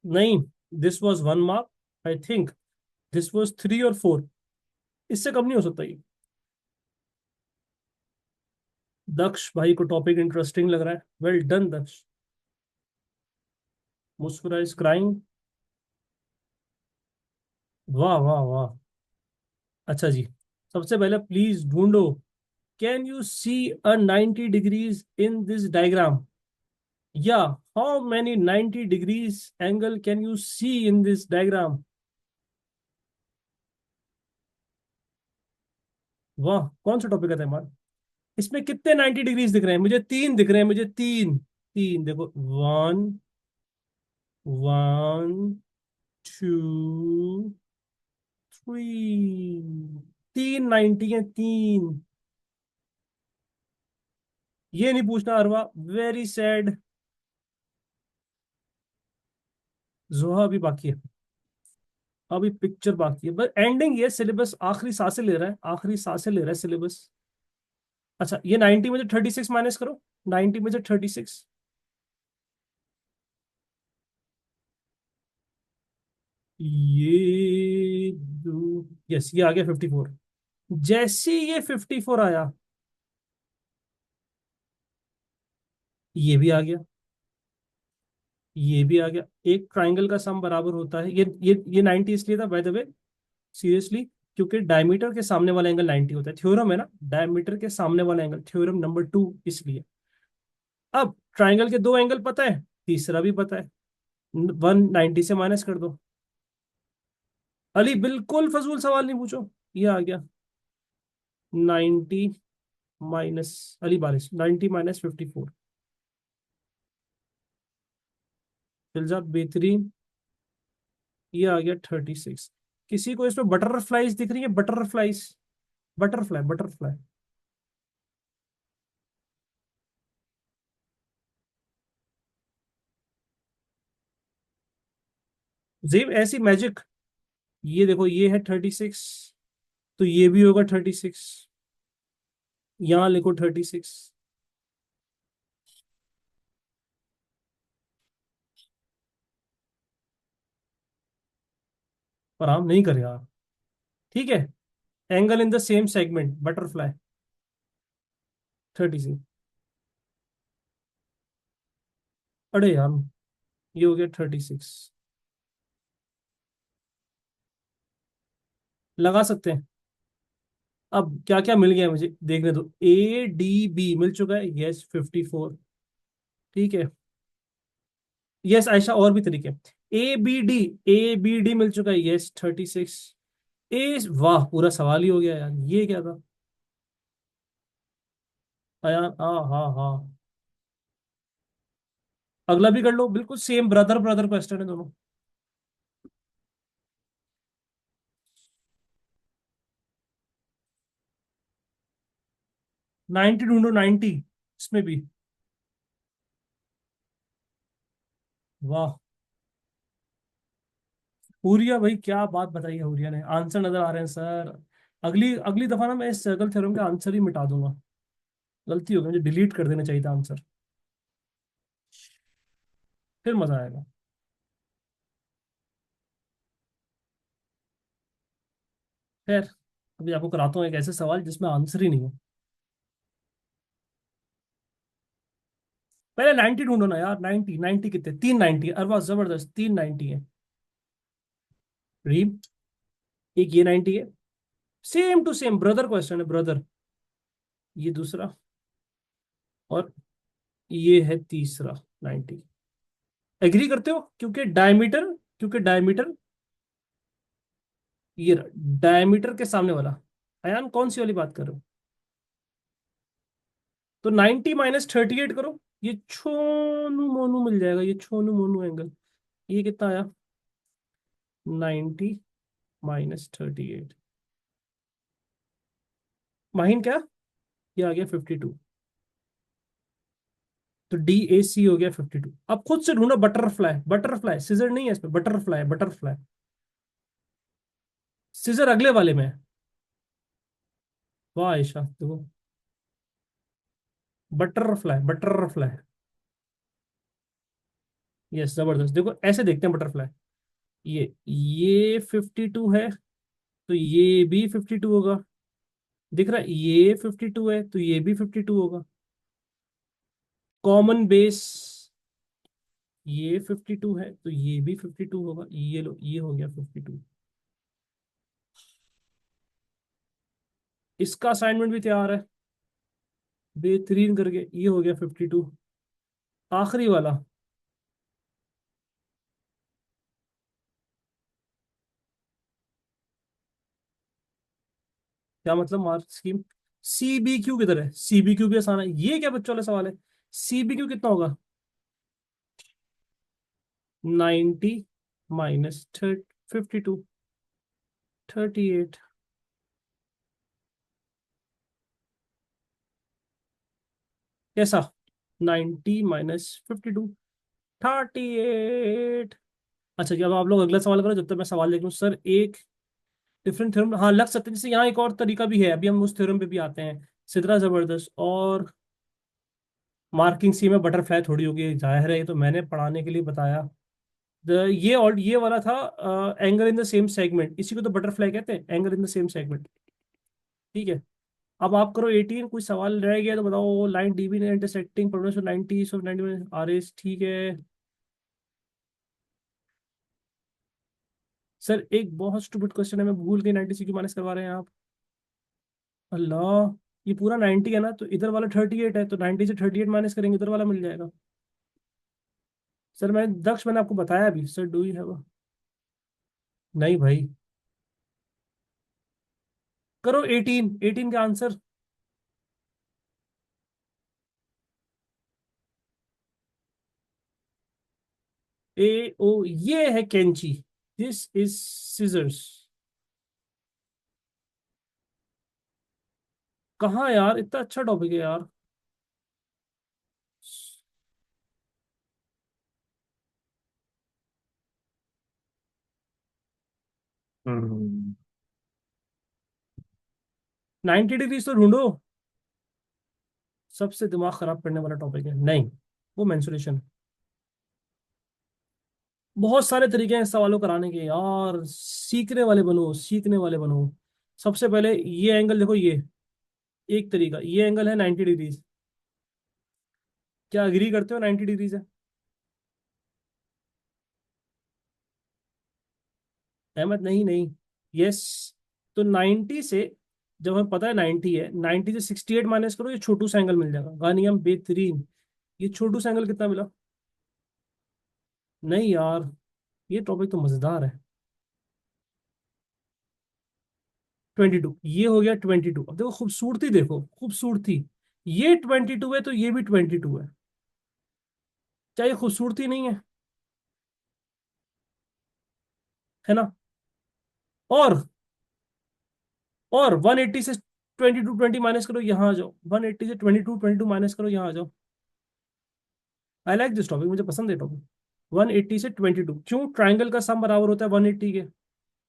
नहीं, this was 1 mark, I think this was 3 और 4, इससे कम नहीं हो सकता ये। दक्ष भाई को टॉपिक इंटरेस्टिंग लग रहा है, वेल डन दक्ष। मुस्कुराइज क्राइंग, वाह वाह वाह। अच्छा जी, सबसे पहले प्लीज ढूंढो, can you see a 90 degrees in this diagram, या how many 90 degrees angle can you see in this diagram. वाह, कौन सा टॉपिक है हमारा। इसमें कितने 90 डिग्रीज दिख रहे हैं, मुझे 3 दिख रहे हैं, मुझे तीन। तीन देखो, 1, 1, 2, 3, 3 90 है, तीन। ये नहीं पूछना अरवा, वेरी सैड। जोहा अभी बाकी है, अभी पिक्चर बाकी है, बस एंडिंग ये, सिलेबस आखिरी सांसें ले रहा है, आखिरी सांसें ले रहा है सिलेबस। अच्छा, ये 90 में से 36 माइनस करो, 90 में से 36, ये दो, यस, ये आ गया 54। जैसे ही ये 54 आया, ये भी आ गया, ये भी आ गया। एक ट्राइंगल का सम बराबर होता है, ये 90 इसलिए था बाय द वे, सीरियसली, क्योंकि डायमीटर के सामने वाला एंगल 90 होता है, थ्योरम है ना, डायमीटर के सामने वाला एंगल, थ्योरम नंबर 2, इसलिए। अब ट्राइंगल के दो एंगल पता है, तीसरा भी पता है, 190 से माइनस कर दो। अली बिल्कुल फजूल सवाल नहीं पूछो, ये आ गया 90 माइनस, अली बारिश, 90 माइनस 54, फिल्जा बेहतरीन। ये आ गया 36। किसी को इसमें बटरफ्लाइज दिख रही है, बटरफ्लाइज, बटरफ्लाई बटरफ्लाई। जेब ऐसी मैजिक, ये देखो, ये है 36, तो ये भी होगा 36, यहां लिखो 36। पर हम नहीं करेगा, ठीक है। Angle in the same segment, butterfly, 36। अरे यार, ये हो गया 36। लगा सकते हैं। अब क्या क्या मिल गया है मुझे देखने दो। ए डी बी मिल चुका है, यस 54। ठीक है। यस आयशा, और भी तरीके। A B D, A B D मिल चुका है, यस 36। ए, वाह पूरा सवाल ही हो गया यार, ये क्या था। यार हाँ हाँ हाँ। अगला भी कर लो, बिल्कुल सेम ब्रदर ब्रदर क्वेश्चन है दोनों। 90 ढूंढो, 90 इसमें भी। वाह। हुरिया भाई, क्या बात बताई है हुरिया ने, आंसर नजर आ रहे हैं सर। अगली अगली दफा ना मैं इस सर्कल थ्योरम का आंसर ही मिटा दूंगा। गलती हो गई, मुझे डिलीट कर देना चाहिए था आंसर। फिर मजा आएगा। खैर, अभी आपको कराता हूँ एक ऐसे सवाल जिसमें आंसर ही नहीं है। पहले 90 ढूंढो ना यार, 90 90 कितने, 390 अरे वाह जबरदस्त, 390 है। रीम, एक ये 90 है। Same to same brother question है, ब्रदर। ये दूसरा, और ये है तीसरा 90। एग्री करते हो, क्योंकि डायमीटर, क्योंकि डायमीटर, ये डायमीटर के सामने वाला। अयान कौन सी वाली बात कर रहे हो। तो 90 माइनस 38 करो, ये छोनू मोनू मिल जाएगा, ये छोनू मोनू एंगल। ये कितना आया, 90 माइनस 38। माहिन क्या, ये आ गया 52। तो डी ए सी हो गया 52। अब खुद से ढूंढो बटरफ्लाई, बटरफ्लाई सीजर नहीं है इसमें, बटरफ्लाई बटरफ्लाई। सीजर अगले वाले में है। वाह आयशा देखो, बटरफ्लाई बटरफ्लाई। यस जबरदस्त, देखो ऐसे देखते हैं बटरफ्लाई। ये 52 है, तो ये भी 52 होगा। दिख रहा है, ये 52 है तो ये भी 52 होगा। कॉमन बेस, ये 52 है तो ये भी 52 होगा। ये लो, ये हो गया 52। इसका असाइनमेंट भी तैयार है, बेहतरीन करके, ये हो गया 52। आखिरी वाला, क्या मतलब mark scheme. C B Q किधर है, सी बी क्यू भी आसान है, ये क्या बच्चों वाला सवाल है। सी बी क्यू कितना होगा, 90 माइनस 52, 38। कैसा, 90 माइनस 52, 38। अच्छा जी, अब आप लोग अगला सवाल करो, जब तक मैं सवाल देख लूँ सर। एक डिफरेंट थ्योरम हाँ लग सकते हैं, जैसे यहाँ एक और तरीका भी है, अभी हम उस थ्योरम पे भी आते हैं। सिद्रा जबरदस्त, और मार्किंग सी में बटरफ्लाई थोड़ी होगी, जाहिर है ये तो मैंने पढ़ाने के लिए बताया। ये और ये वाला था angle in the same segment, इसी को तो बटरफ्लाई कहते हैं, angle in the same segment. ठीक है। अब आप करो 18, कोई सवाल रह गया तो बताओ। लाइन डीबी ने इंटरसेक्टिंग प्रोडक्ट 90 सो 90 आर एस, ठीक है। सर एक बहुत स्टूपिड क्वेश्चन है, मैं भूल गई, 90 से क्यों माइनस करवा रहे हैं आप। अल्लाह, ये पूरा 90 है ना, तो इधर वाला 38 है, तो 90 से 38 माइनस करेंगे, इधर वाला मिल जाएगा। सर मैं दक्ष, मैंने आपको बताया अभी, सर डू यू हैव। नहीं भाई, करो 18, 18 का आंसर। ए ओ, ये है कैंची, दिस इज सीजर्स। कहाँ यार, इतना अच्छा टॉपिक है यार। हम्म। 90 डिग्री तो ढूंढो, सबसे दिमाग खराब करने वाला टॉपिक है नहीं, वो मेंसुरेशन। बहुत सारे तरीके हैं इस सवालों कराने के यार, सीखने वाले बनो, सीखने वाले बनो। सबसे पहले ये एंगल देखो, ये एक तरीका, ये एंगल है 90 डिग्रीज। क्या अग्री करते हो 90 डिग्रीज है। अहमद नहीं नहीं। यस। तो 90 से, जब हमें पता है 90 है, 90 से 68 माइनस करो, ये छोटू सा एंगल मिल जाएगा। गानियम बेहतरीन। ये छोटू सा एंगल कितना मिला? नहीं यार, ये टॉपिक तो मजेदार है। 22, ये हो गया 22। अब देखो खूबसूरती, देखो खूबसूरती, ये 22 है तो ये भी 22 है। क्या ये खूबसूरती नहीं है? है ना? और 180 से 22 20 माइनस करो, यहाँ आ जाओ। 180 से 22 माइनस करो, यहाँ आ जाओ। आई लाइक दिस टॉपिक, मुझे पसंद है टॉपिक। 180 से 22, क्यों? ट्राइंगल का सम बराबर होता है 180 के।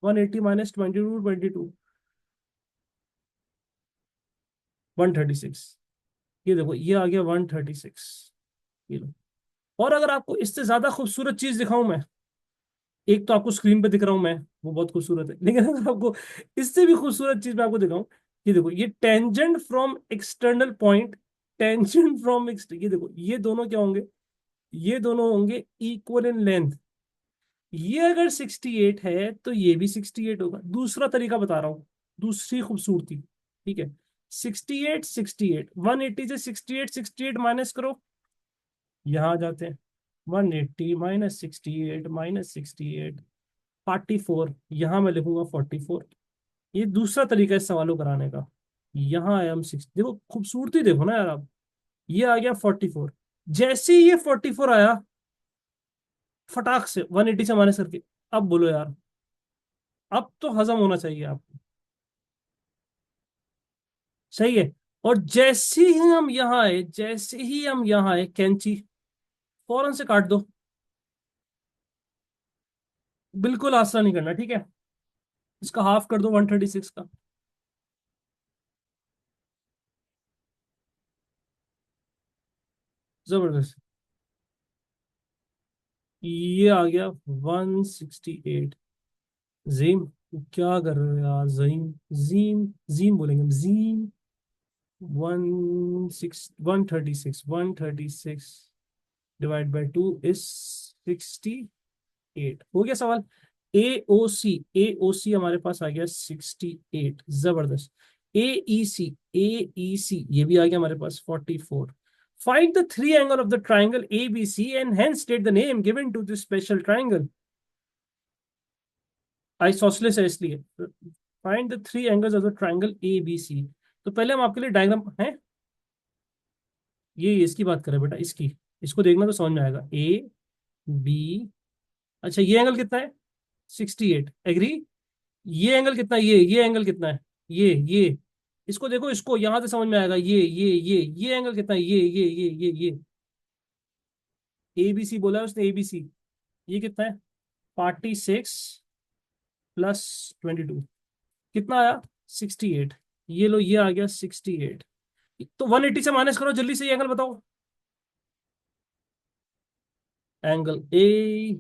180 माइनस 22 22, 136। ये देखो ये आ गया 136। ये लो। और अगर आपको इससे ज्यादा खूबसूरत चीज दिखाऊं मैं, एक तो आपको स्क्रीन पे दिख रहा हूं मैं, वो बहुत खूबसूरत है, लेकिन अगर आपको इससे भी खूबसूरत चीज मैं आपको दिखाऊं, ये देखो, ये tangent from external point, tangent from ये देखो, ये दोनों क्या होंगे? ये दोनों होंगे इक्वल इन लेंथ। ये अगर 68 है तो ये भी 68 होगा। दूसरा तरीका बता रहा हूं, दूसरी खूबसूरती। ठीक है, 68 68, 180 से 68 68 माइनस करो, यहां आ जाते हैं। 180 माइनस 68 माइनस 68, 44, यहां मैं लिखूंगा 44। ये दूसरा तरीका है इस सवालों कराने का। यहाँ आया हम 6, देखो खूबसूरती देखो ना यार आप। ये आ गया 44। जैसे ही ये 44 आया, फटाक से 180 से माइनस करके, अब बोलो यार, अब तो हजम होना चाहिए आपको। सही है। और जैसे ही हम यहाँ आए, जैसे ही हम यहाँ आए, कैंची फौरन से काट दो। बिल्कुल आसरा नहीं करना, ठीक है? इसका हाफ कर दो 136 का। जबरदस्त। ये आ गया 168। जीम, क्या कर रहे हो यार? जीम, जीम, जीम बोलेंगे हम, जीम। 136 divide by 2 is 68। हो गया सवाल। ए ओ सी हमारे पास आ गया 68। जबरदस्त। ए ई सी ये भी आ गया हमारे पास 44। Find the three angle of the triangle A B C and hence state the name given to this special triangle. Isosceles है इसलिए। Find the three angles of the triangle A B C. तो पहले हम आपके लिए diagram है, ये इसकी बात करें बेटा, इसकी। इसको देखना तो समझ में आएगा। ए बी, अच्छा ये एंगल कितना है? 68, एग्री। ये एंगल कितना है? ये एंगल कितना है? ये इसको देखो, इसको यहां से समझ में आएगा। ये एंगल कितना है? ये ए बी सी बोला है उसने, ए बी सी। ये कितना है? 46 प्लस 22, कितना आया? 68। ये लो, ये आ गया 68। तो 180 से माइनस करो जल्दी से, ये एंगल बताओ। Angle A,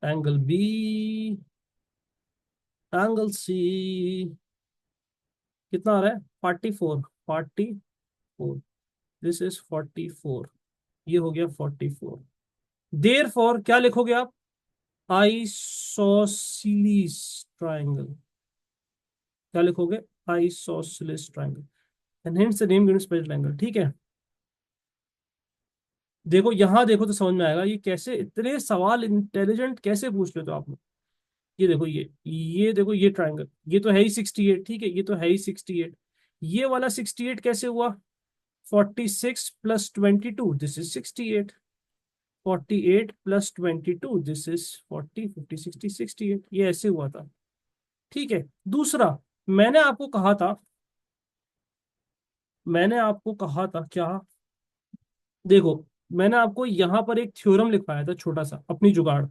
angle B, angle C, कितना आ रहा है? 44, 44। This is 44। ये हो गया 44। देर फॉर क्या लिखोगे आप? Isosceles triangle. क्या लिखोगे? Isosceles triangle. And hence the name given special triangle. ठीक है, देखो यहां देखो तो समझ में आएगा ये कैसे इतने सवाल इंटेलिजेंट कैसे पूछ लेते हो आप लोग। ये देखो, ये देखो, ये ट्राइंगल, ये तो है ही 68, ठीक है, ये तो है ही 68। ये वाला 68 कैसे हुआ? 46 plus 22, this is 68। 48 plus 22, this is 40, 50 60 68। ये ऐसे हुआ था। ठीक है। दूसरा, मैंने आपको कहा था, मैंने आपको कहा था क्या? देखो, मैंने आपको यहां पर एक थ्योरम लिखवाया था छोटा सा, अपनी जुगाड़।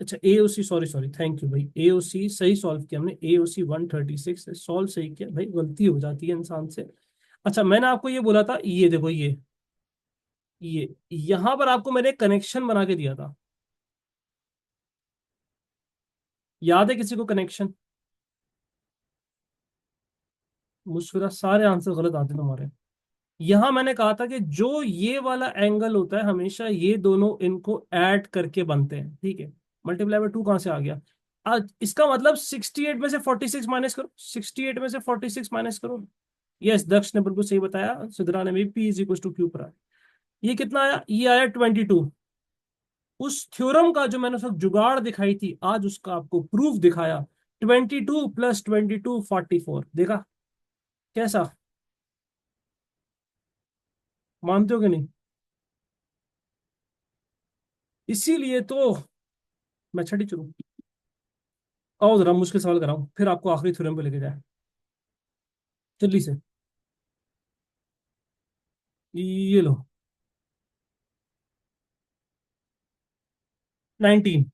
अच्छा AOC, sorry sorry, thank you भाई। एओसी सही सॉल्व किया हमने, एओसी 136 सॉल्व सही किया भाई, गलती हो जाती है इंसान से। अच्छा, मैंने आपको ये बोला था, ये देखो ये यहां पर आपको मैंने कनेक्शन बना के दिया था। याद है किसी को कनेक्शन? मुझे सारे आंसर गलत आते तुम्हारे। यहां मैंने कहा था कि जो ये वाला एंगल होता है हमेशा ये दोनों इनको ऐड करके बनते हैं, ठीक है। मल्टीप्लाई बाय 2 कहां से आ गया? आज इसका मतलब 68 में से 46 माइनस करो, 68 में से 46 माइनस करो। यस, दक्ष ने बिल्कुल सही बताया, सिद्धरा ने भी P is equal to Q पर आया। ये कितना आया? ये आया 22। उस थ्योरम का जो मैंने सब जुगाड़ दिखाई थी, आज उसका आपको प्रूफ दिखाया। 22 प्लस 22 44। देखा कैसा? मानते हो कि नहीं? इसीलिए तो मैं छठी चुनू। आओ जरा मुश्किल सवाल कराऊं, फिर आपको आखिरी थ्योरम पे लेके जाए, जल्दी से। ये लो। 19।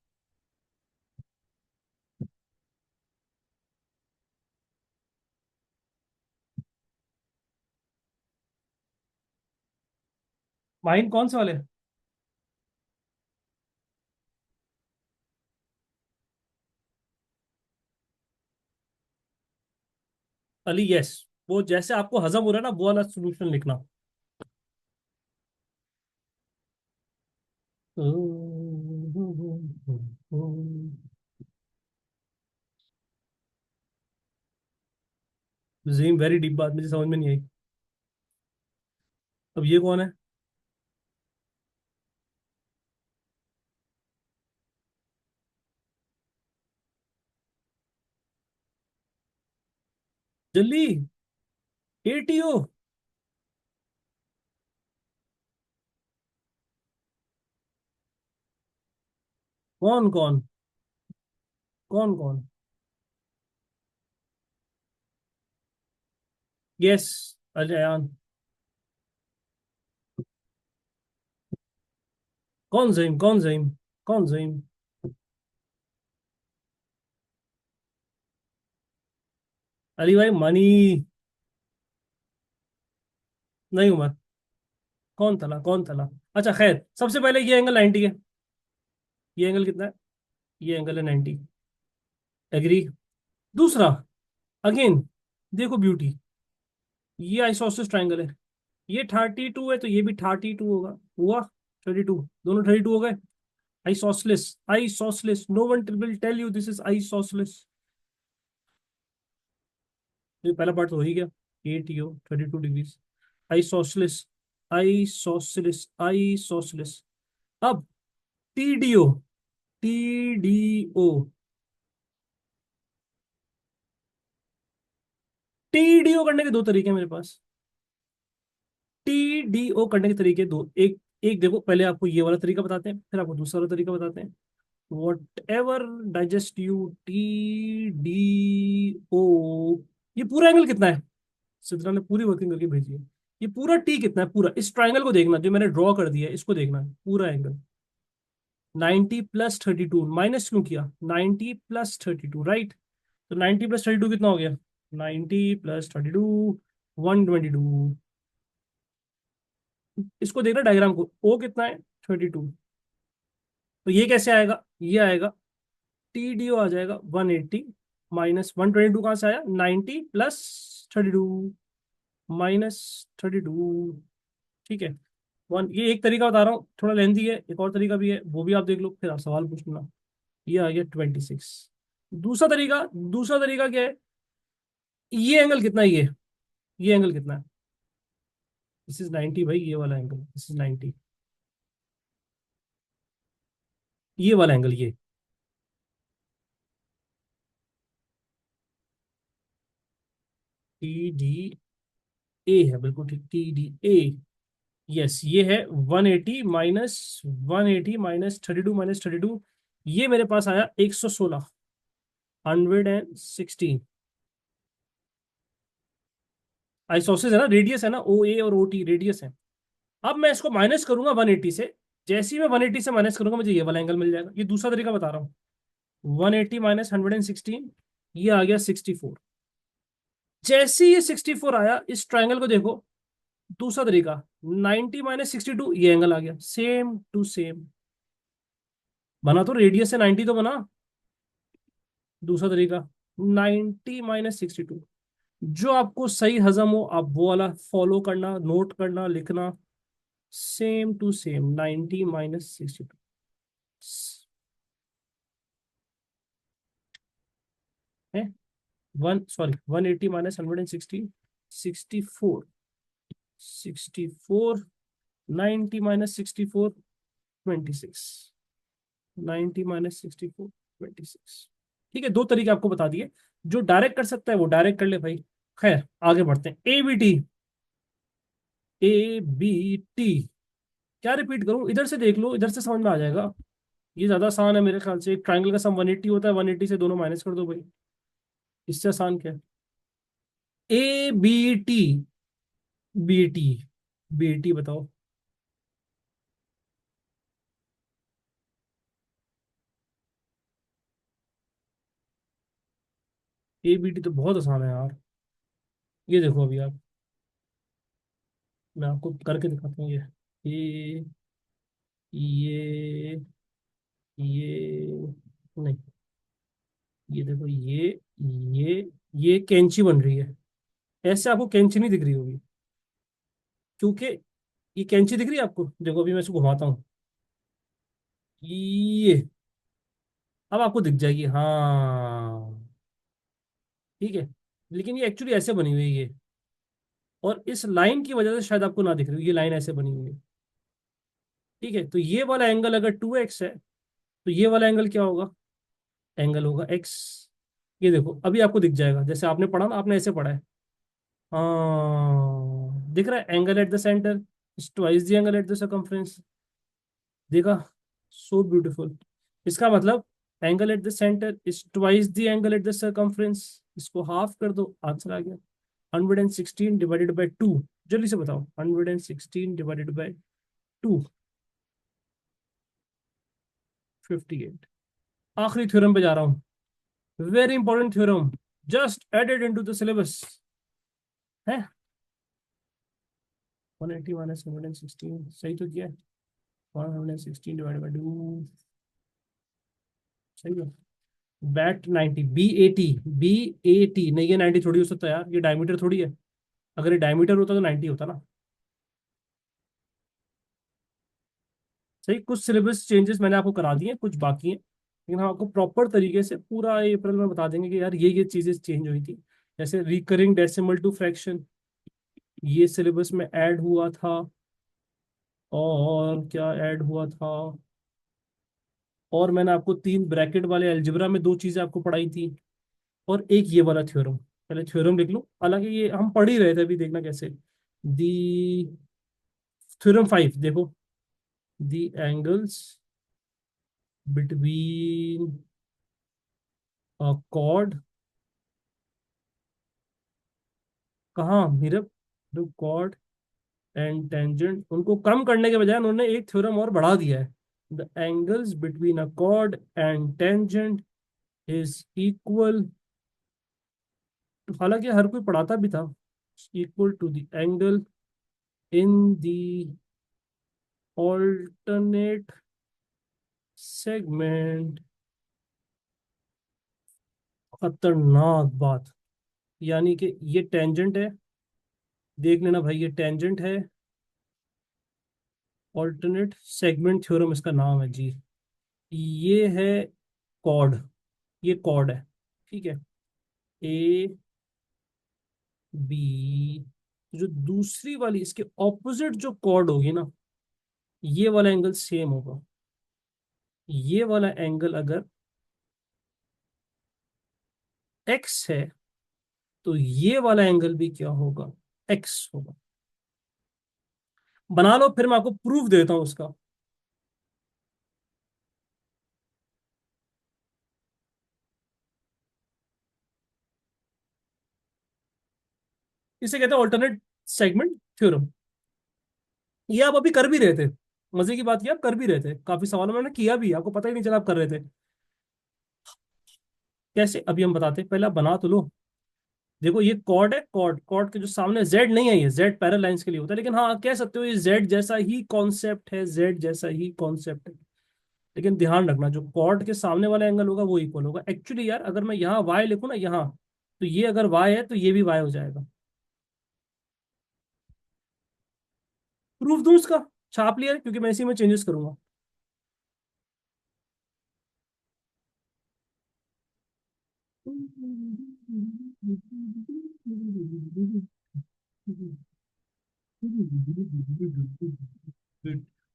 माइन कौन से वाले? अली, यस। वो जैसे आपको हजम हो रहा है ना, वो वाला सोल्यूशन लिखना। जीम वेरी डीप बात मुझे समझ में नहीं आई। अब ये कौन है? जल्दी। ATO। कौन कौन? कौन कौन? यस। अजयान। कौन जहीम? कौन जहीम? कौन जहीम? अली भाई मनी। नहीं उमर। कौन थला? कौन थला? अच्छा खैर, सबसे पहले ये एंगल 90 है। ये एंगल कितना है? ये एंगल है 90। एग्री। दूसरा, अगेन देखो ब्यूटी, ये आइसोसेलेस ट्रायंगल है। ये 32 है तो ये भी 32 होगा। हुआ 32, दोनों 32 हो गए। Isosceles, isosceles, no one will tell you this is isosceles. ये पहला पार्ट तो हो ही गया। ATO 32 degrees. Isosceles, isosceles, isosceles. अब TDO, TDO, TDO करने के दो तरीके हैं मेरे पास। TDO करने के तरीके दो, एक एक देखो, पहले आपको ये वाला तरीका बताते हैं, फिर आपको दूसरा वाला तरीका बताते हैं। What ever digest you. TDO। ये पूरा एंगल कितना है? सिद्रा ने पूरी वर्किंग करके भेजी है। ये पूरा T कितना है? पूरा इस ट्राइंगल को देखना जो मैंने ड्रॉ कर दिया है, इसको देखना है पूरा एंगल। 90 प्लस 32 माइनस क्यों किया? 90 प्लस 32, राइट। तो 90 प्लस 32 कितना हो गया? 90 प्लस 32, 122। इसको देखना डायग्राम को, ओ कितना है? 32। तो ये कैसे आएगा? ये आएगा, TDO आ जाएगा 180 माइनस 122। कहाँ से आया? 90 प्लस 32 माइनस 32। ठीक है। वन, ये एक तरीका बता रहा हूँ, थोड़ा लेंथी है, एक और तरीका भी है, वो भी आप देख लो, फिर आप सवाल पूछ लेना। ये आ गया 26। दूसरा तरीका, दूसरा तरीका क्या है? ये एंगल कितना है? ये एंगल कितना है? दिस इज 90 भाई, ये वाला एंगल, दिस इज 90। ये वाला एंगल, ये TDA है, बिल्कुल ठीक, TDA। यस, ये है 180 माइनस 180 माइनस 32 माइनस 32। ये मेरे पास आया 116, 116। आइसोसिस है ना, रेडियस है ना, OA और OT रेडियस है। अब मैं इसको माइनस करूंगा 180 से। जैसे ही मैं 180 से माइनस करूंगा मुझे ये वाला एंगल मिल जाएगा। ये दूसरा तरीका बता रहा हूँ। 180 माइनस 116, ये आ गया 64। जैसे ही ये 64 आया, इस ट्राइंगल को देखो। दूसरा तरीका, 90 माइनस 62, ये एंगल आ गया सेम टू सेम। बना तो रेडियस से 90 तो बना। दूसरा तरीका, 90 माइनस 62, जो आपको सही हजम हो आप वो वाला फॉलो करना, नोट करना, लिखना। सेम टू सेम 90 - 62 है। 180 - 116 64। 64 90 - 64 26। 90 - 64 26। ठीक है, दो तरीके आपको बता दिए। जो डायरेक्ट कर सकता है वो डायरेक्ट कर ले भाई। खैर आगे बढ़ते हैं। A B T. A B T क्या रिपीट करूं, इधर से देख लो, इधर से समझ में आ जाएगा। ये ज्यादा आसान है मेरे ख्याल से। एक ट्राइंगल का सम 180 होता है, 180 से दोनों माइनस कर दो भाई। इससे आसान क्या है। A B T. B T. B T बताओ। ए बी टी तो बहुत आसान है यार। ये देखो अभी आप, मैं आपको करके दिखाता हूँ। ये ये नहीं, ये देखो ये कैंची बन रही है। ऐसे आपको कैंची नहीं दिख रही होगी, क्योंकि ये कैंची दिख रही है आपको। देखो अभी मैं इसको घुमाता हूँ। ये अब आपको दिख जाएगी, हाँ। ठीक है, लेकिन ये एक्चुअली ऐसे बनी हुई है ये। और इस लाइन की वजह से शायद आपको ना दिख रही हो, ये लाइन ऐसे बनी हुई है। ठीक है, तो ये वाला एंगल अगर 2x है, तो ये वाला एंगल क्या होगा। एंगल होगा x। ये देखो अभी आपको दिख जाएगा, जैसे आपने पढ़ा ना, आपने ऐसे पढ़ा है। हाँ दिख रहा है, angle at the centre is twice the angle at the circumference. देखा, सो ब्यूटीफुल। इसका मतलब angle at the centre is twice the angle at the circumference. इसको हाफ कर दो, आंसर आ गया। 116 / 2। जल्दी से बताओ, 116 / 2। 58। आखिरी थ्योरम पे जा रहा हूँ। Very important theorem, just added into the syllabus है। 180 - 116 सही तो किया है। 116 / 2 सही है। Bat 90 B80। B80 नहीं, ये 90 थोड़ी हो सकता है यार, ये डायमीटर थोड़ी है। अगर ये डायमीटर होता तो 90 होता ना। सही, कुछ सिलेबस चेंजेस मैंने आपको करा दिए हैं, कुछ बाकी हैं, लेकिन हम आपको प्रॉपर तरीके से पूरा अप्रैल में बता देंगे कि यार ये चीजें चेंज हुई थी। जैसे रिकरिंग डेसिमल टू फ्रैक्शन, ये सिलेबस में ऐड हुआ था। और क्या ऐड हुआ था। और मैंने आपको तीन ब्रैकेट वाले अलजेब्रा में दो चीजें आपको पढ़ाई थी। और एक ये वाला थ्योरम। पहले थ्योरम लिख लो, हालांकि ये हम पढ़ ही रहे थे, अभी देखना कैसे। दी थ्योरम 5 देखो। The angles between a chord, कहाँ Meerab, the chord and tangent, उनको कम करने के बजाय उन्होंने एक थ्योरम और बढ़ा दिया है। The angles between a chord and tangent is equal, हालांकि हर कोई पढ़ाता भी था, equal to the angle in the alternate segment. खतरनाक बात, यानी कि ये टेंजेंट है। देख लेना भाई, ये टेंजेंट है। ऑल्टरनेट सेगमेंट थ्योरम इसका नाम है जी। ये है कॉर्ड, ये कॉर्ड है। ठीक है, ए बी, जो दूसरी वाली इसके ऑपोजिट जो कॉर्ड होगी ना, ये वाला एंगल सेम होगा। ये वाला एंगल अगर एक्स है, तो ये वाला एंगल भी क्या होगा, एक्स होगा। बना लो, फिर मैं आपको प्रूफ देता हूं उसका। इसे कहते हैं ऑल्टरनेट सेगमेंट थ्योरम। ये आप अभी कर भी रहे थे, मजे की बात ये आप कर भी रहे थे, काफी सवालों में मैंने किया भी, आपको पता ही नहीं चला आप कर रहे थे। कैसे, अभी हम बताते हैं, पहले आप बना तो लो। देखो ये कॉर्ड है, कॉर्ड कॉर्ड के जो सामने जेड नहीं है, ये जेड पैरेलल लाइंस के लिए होता है, लेकिन हाँ कह सकते हो ये जेड जैसा ही कॉन्सेप्ट है, जेड जैसा ही कॉन्सेप्ट है। लेकिन ध्यान रखना, जो कॉर्ड के सामने वाला एंगल होगा वो इक्वल होगा। एक्चुअली यार अगर मैं यहाँ वाई लिखूँ ना, यहाँ तो ये अगर y है तो ये भी y हो जाएगा। प्रूफ दूं इसका? छाप लिया है, क्योंकि मैं इसी में चेंजेस करूंगा।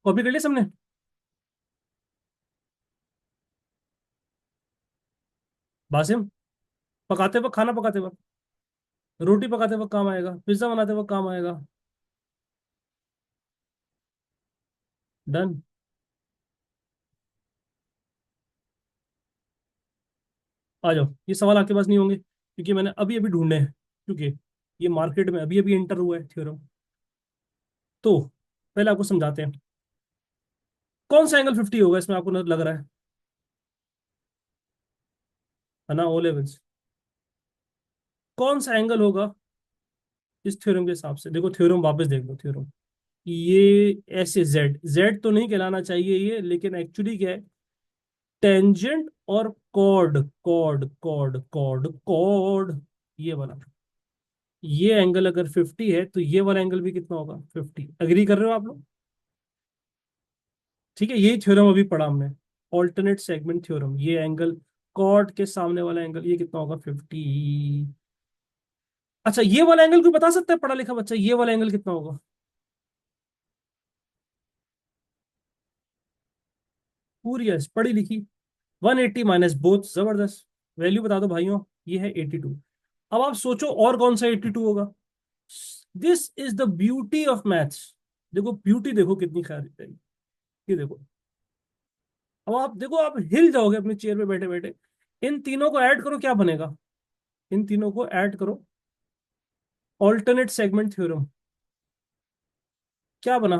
कॉपी कर लिया सबने? बासिम, पकाते वक्त, खाना पकाते वक्त, रोटी पकाते वक्त काम आएगा, पिज्जा बनाते वक्त काम आएगा। डन। आ जाओ, ये सवाल आपके पास नहीं होंगे क्योंकि मैंने अभी अभी ढूंढे हैं, क्योंकि ये मार्केट में अभी अभी एंटर हुआ है थ्योरम। तो पहले आपको समझाते हैं कौन सा एंगल 50 होगा इसमें, आपको लग रहा है ना? O levels. कौन सा एंगल होगा इस थ्योरम के हिसाब से? देखो थ्योरम वापस देख लो, थ्योरम ये ऐसे जेड जेड तो नहीं कहलाना चाहिए ये, लेकिन एक्चुअली क्या है, टेंजेंट और chord chord chord chord chord, ये वाला। ये एंगल अगर 50 है तो ये वाला एंगल भी कितना होगा? 50। एग्री कर रहे हो आप लोग? ठीक है, यही थ्योरम अभी पढ़ा हमने, ऑल्टरनेट सेगमेंट थ्योरम। ये एंगल कॉर्ड के सामने वाला एंगल ये कितना होगा? 50। अच्छा, ये वाला एंगल कोई बता सकता है, पढ़ा लिखा बच्चा, ये वाला एंगल कितना होगा? पूरी है पढ़ी लिखी। 180 माइनस बोथ, जबरदस्त। वैल्यू बता दो भाइयों। ये है 82। अब आप सोचो और कौन सा 82 होगा। This is the beauty of maths. देखो ब्यूटी, देखो कितनी खैर है। ये देखो, अब आप देखो, आप हिल जाओगे अपनी चेयर पे बैठे बैठे। इन तीनों को ऐड करो, क्या बनेगा? इन तीनों को ऐड करो, ऑल्टरनेट सेगमेंट थ्योरम। क्या बना?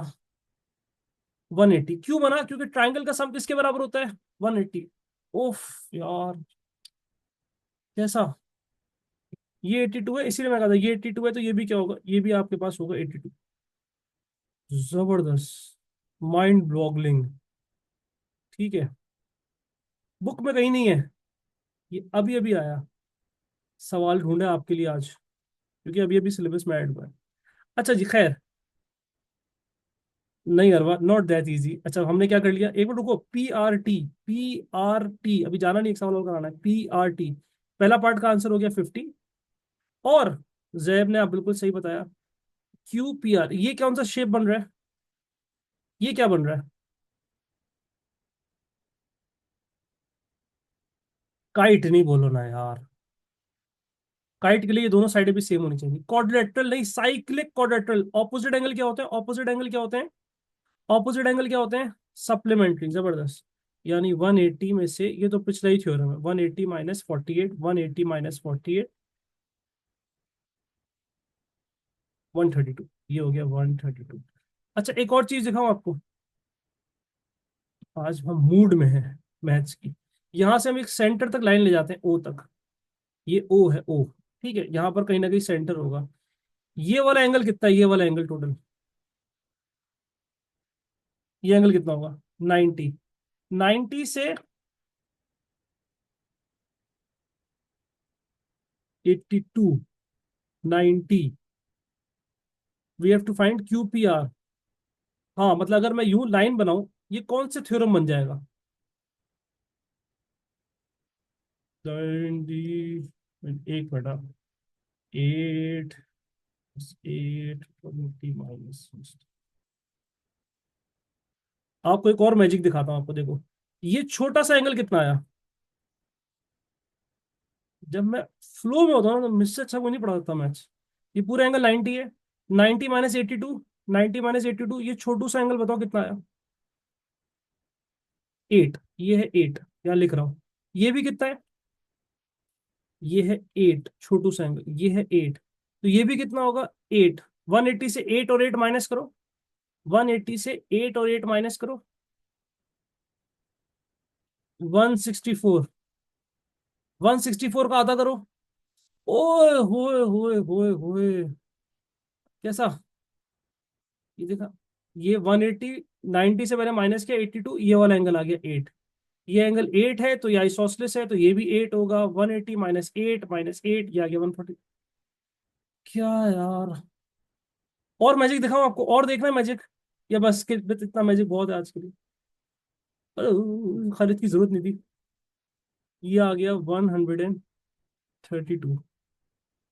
180। क्यों बना? क्योंकि ट्राइंगल का सम किसके बराबर होता है? 180। ओफ यार, कैसा? ये 82 है, इसीलिए मैं कहा था ये 82 है, तो ये भी क्या होगा? ये भी आपके पास होगा 82। जबरदस्त, माइंड ब्लॉगलिंग। ठीक है, बुक में कहीं नहीं है, ये अभी अभी आया। सवाल ढूंढे आपके लिए आज, क्योंकि अभी अभी सिलेबस में ऐड हुआ है। अच्छा जी, खैर। नहीं अरवा, नॉट दैट इजी। अच्छा, हमने क्या कर लिया, एक मिनट रुको। पी आर टी, अभी जाना नहीं, एक सवाल और कराना है। पी आर टी, पहला पार्ट का आंसर हो गया 50। और जैब ने आप बिल्कुल सही बताया, QPR। ये कौन सा शेप बन रहा है? ये क्या बन रहा है? काइट नहीं बोलो ना यार। काइट के लिए ये दोनों साइडें भी सेम होनी चाहिए। क्वाड्रेट्रल नहीं, साइक्लिक क्वाड्रेट्रल। ऑपोजिट एंगल क्या होते हैं? ऑपोजिट एंगल क्या होते हैं? ऑपोजिट एंगल क्या होते हैं? सप्लीमेंट्री। जबरदस्त। यानी 180 में से, ये तो पिछला ही थ्योरम है, 180 माइनस 48, 180 माइनस 48, 132। ये हो गया 132। अच्छा, एक और चीज दिखाऊं आपको। आज हम मूड में हैं मैथ्स की। यहां से हम एक सेंटर तक लाइन ले जाते हैं, ओ तक। ये ओ है, ओ। ठीक है, यहाँ पर कहीं ना कहीं सेंटर होगा। ये वाला एंगल कितना है? ये वाला एंगल टोटल, ये एंगल कितना होगा? 90। 90 से 82, 90। We have to find QPR। हाँ, मतलब अगर मैं यूं लाइन बनाऊं, ये कौन से थ्योरम बन जाएगा? 90, एक बेटा, 8, 8, 20 माइनस। आपको एक और मैजिक दिखाता हूं आपको, देखो। ये छोटा सा एंगल कितना आया? जब मैं फ्लो में होता हूं ना, तो मुझसे अच्छा कोई नहीं पढ़ा सकता मैथ्स। ये पूरा एंगल 90 है। 90 माइनस 82, 90 माइनस 82, ये छोटू सा एंगल बताओ कितना आया? 8। ये है 8, यहाँ लिख रहा हूँ। ये भी कितना है? ये है 8, छोटू सा एंगल, ये है 8। तो ये भी कितना होगा? 8। 180 से 8 और 8 माइनस करो। 180 से 8 और 8 माइनस करो। 164। 164 का आधा करो। ओए होए होए होए होए, कैसा? ये देखा? ये 180, 90 से पहले माइनस किया 82, ये वाला एंगल आ गया 8। ये एंगल 8 है तो ये आइसोसलेस है, तो ये भी 8 होगा। 180 माइनस 8 ये आ गया 140। क्या यार, और मैजिक दिखाऊं आपको? और देखना है मैजिक, या बस के बस इतना मैजिक बहुत है आज के लिए? खालिद की जरूरत नहीं थी। ये आ गया 132।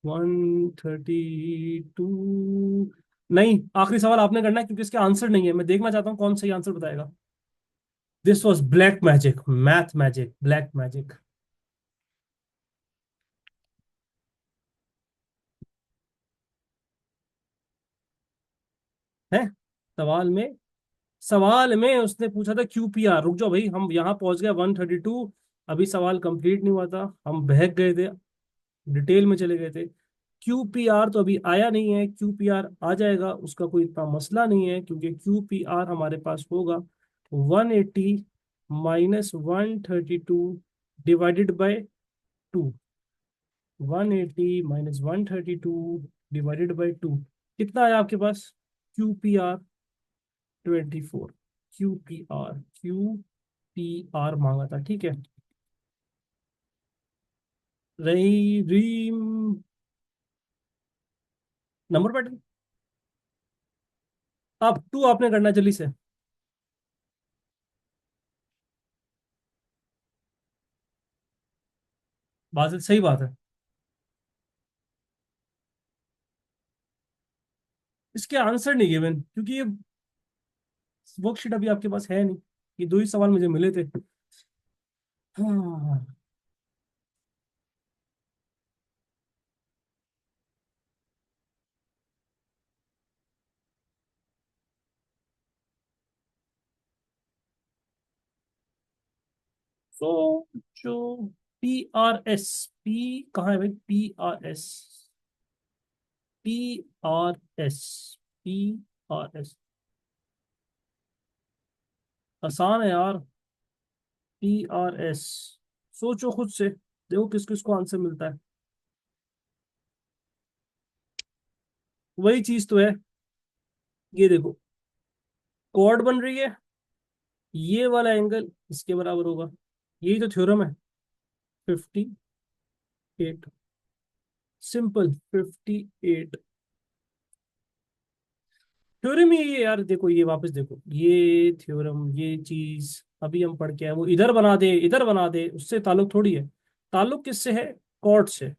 132। नहीं, आखिरी सवाल आपने करना है क्योंकि इसके आंसर नहीं है। मैं देखना चाहता हूँ कौन सही आंसर बताएगा। This was black magic, math magic, black magic है। सवाल में सवाल में उसने पूछा था QPR। रुक जाओ भाई, हम यहाँ पहुंच गए 132। अभी सवाल कंप्लीट नहीं हुआ था, हम बहक गए थे, डिटेल में चले गए थे। QPR तो अभी आया नहीं है। QPR आ जाएगा, उसका कोई इतना मसला नहीं है, क्योंकि QPR हमारे पास होगा 180 minus 132 divided by 2। 180 minus 132 divided by 2 कितना आया आपके पास? QPR 24। क्यू पी आर मांगा था, ठीक है। रही रीम नंबर पैटर्न। अब 2 आपने करना जल्दी से। बात सही बात है। इसके आंसर नहीं गिवन क्योंकि ये वर्कशीट अभी आपके पास है नहीं। ये 2 ही सवाल मुझे मिले थे। हाँ। तो जो पी कहाँ है भाई? P R S P R S आसान है यार। पी आर एस, सोचो खुद से, देखो किस किस को आंसर मिलता है। वही चीज तो है। ये देखो, कॉर्ड बन रही है, ये वाला एंगल इसके बराबर होगा। यही तो थ्योरम है। 58। सिंपल 58। थ्योरम ही ये है यार। देखो ये वापस देखो, ये थ्योरम, ये चीज अभी हम पढ़ के आए, वो इधर बना दे इधर बना दे, उससे ताल्लुक थोड़ी है। ताल्लुक किससे है? कॉर्ड से।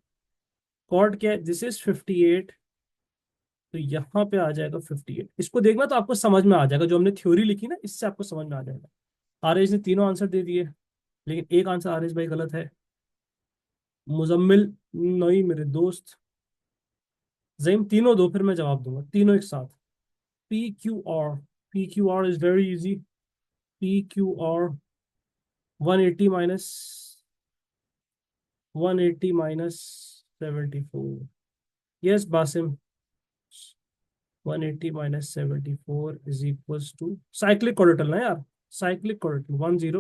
कॉर्ड क्या है? दिस इज 58, तो यहाँ पे आ जाएगा 58। इसको देखना तो आपको समझ में आ जाएगा, जो हमने थ्योरी लिखी ना, इससे आपको समझ में आ जाएगा। आरएस ने तीनों आंसर दे दिए, लेकिन एक आंसर आरएस भाई गलत है। मुजम्मिल, नहीं मेरे दोस्त। जहीम तीनों दो, फिर मैं जवाब दूंगा तीनों एक साथ। PQR। PQR is very easy. PQR 180 minus 74। Yes Basim, 180 minus 74 is equals to cyclic coordinate ना यार। Cyclic coordinate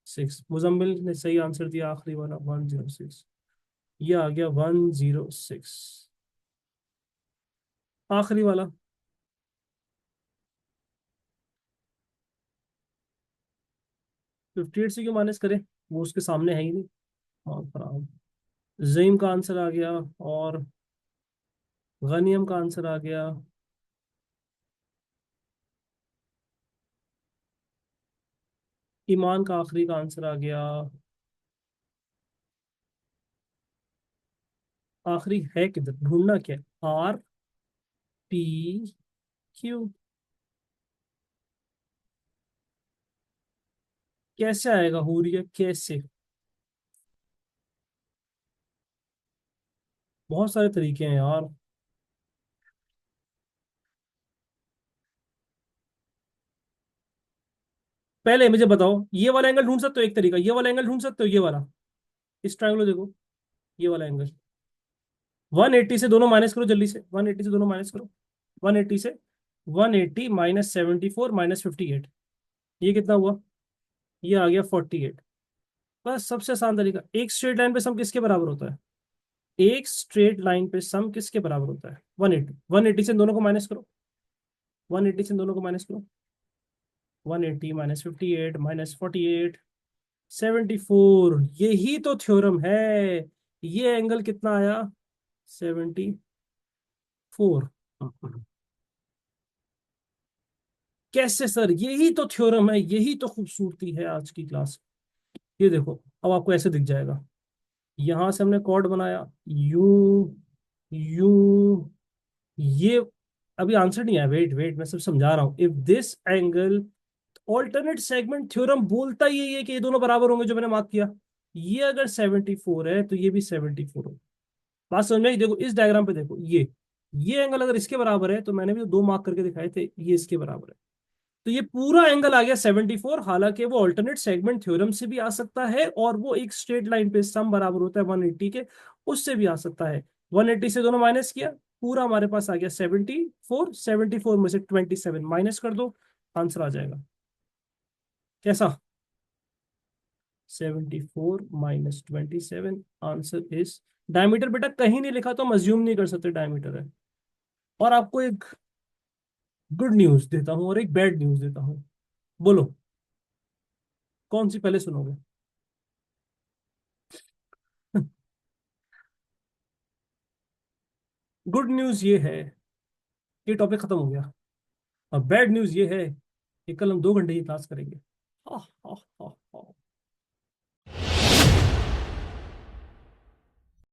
106। मुजम्मिल ने सही आंसर दिया, आखिरी वाला 106। ये आ गया 106, आखिरी वाला। 58 से क्यों माइनस करें, वो उसके सामने है ही नहीं। और फराम, जईम का आंसर आ गया, और गनियम का आंसर आ गया। ईमान का आखिरी का आंसर आ गया। आखिरी है किधर, ढूंढना क्या है? RPQ। कैसे आएगा हुरिया, कैसे? बहुत सारे तरीके हैं यार। पहले मुझे बताओ, ये वाला एंगल ढूंढ सकते हो एक तरीका, ये वाला एंगल ढूंढ सकते हो, ये वाला, इस ट्रायंगल देखो, ये वाला एंगल। 180 से दोनों माइनस करो जल्दी से, 180 से दोनों माइनस करो। 180 से 180 माइनस 74 माइनस 58, ये कितना हुआ? ये आ गया 48। बस सबसे आसान तरीका। एक स्ट्रेट लाइन पे सम किसके बराबर होता है? एक स्ट्रेट लाइन पे सम किसके बराबर होता है? 180। 180 से दोनों को माइनस करो। 180 से दोनों को माइनस करो। 180 माइनस 58 माइनस 48 74, यही तो थ्योरम है। ये एंगल कितना आया? 74। कैसे सर, यही तो थ्योरम है, यही तो खूबसूरती है आज की क्लास। ये देखो, अब आपको ऐसे दिख जाएगा। यहां से हमने कॉर्ड बनाया, यू यू ये। अभी आंसर नहीं आया, वेट वेट, मैं सब समझा रहा हूं। If this angle, alternate segment theorem बोलता ही यही है कि ये दोनों बराबर होंगे, जो मैंने मार्क किया। ये अगर 74 है तो ये भी 74 हो। बात समझ में आई? देखो इस डायग्राम पे देखो, ये एंगल अगर इसके बराबर है, तो मैंने भी दो मार्क करके दिखाए थे, ये इसके बराबर है। तो ये पूरा एंगल आ गया 74। हालांकि वो अल्टरनेट सेगमेंट थ्योरम से भी आ सकता है, और वो एक स्ट्रेट लाइन पे सम बराबर होता है 180 के, उससे भी आ सकता है। 180 से दोनों माइनस किया, पूरा हमारे पास आ गया 74। 74 में से 27 माइनस कर दो, आंसर आ जाएगा। कैसा? 74 - 27, आंसर इज डायमीटर। बेटा कहीं नहीं लिखा तो हम अज्यूम नहीं कर सकते डायमीटर है। और आपको एक गुड न्यूज देता हूं और एक बैड न्यूज देता हूं। बोलो, कौन सी पहले सुनोगे? गुड न्यूज ये है, ये टॉपिक खत्म हो गया। और बैड न्यूज ये है कि कल हम 2 घंटे की क्लास करेंगे। हाँ हाँ हाँ।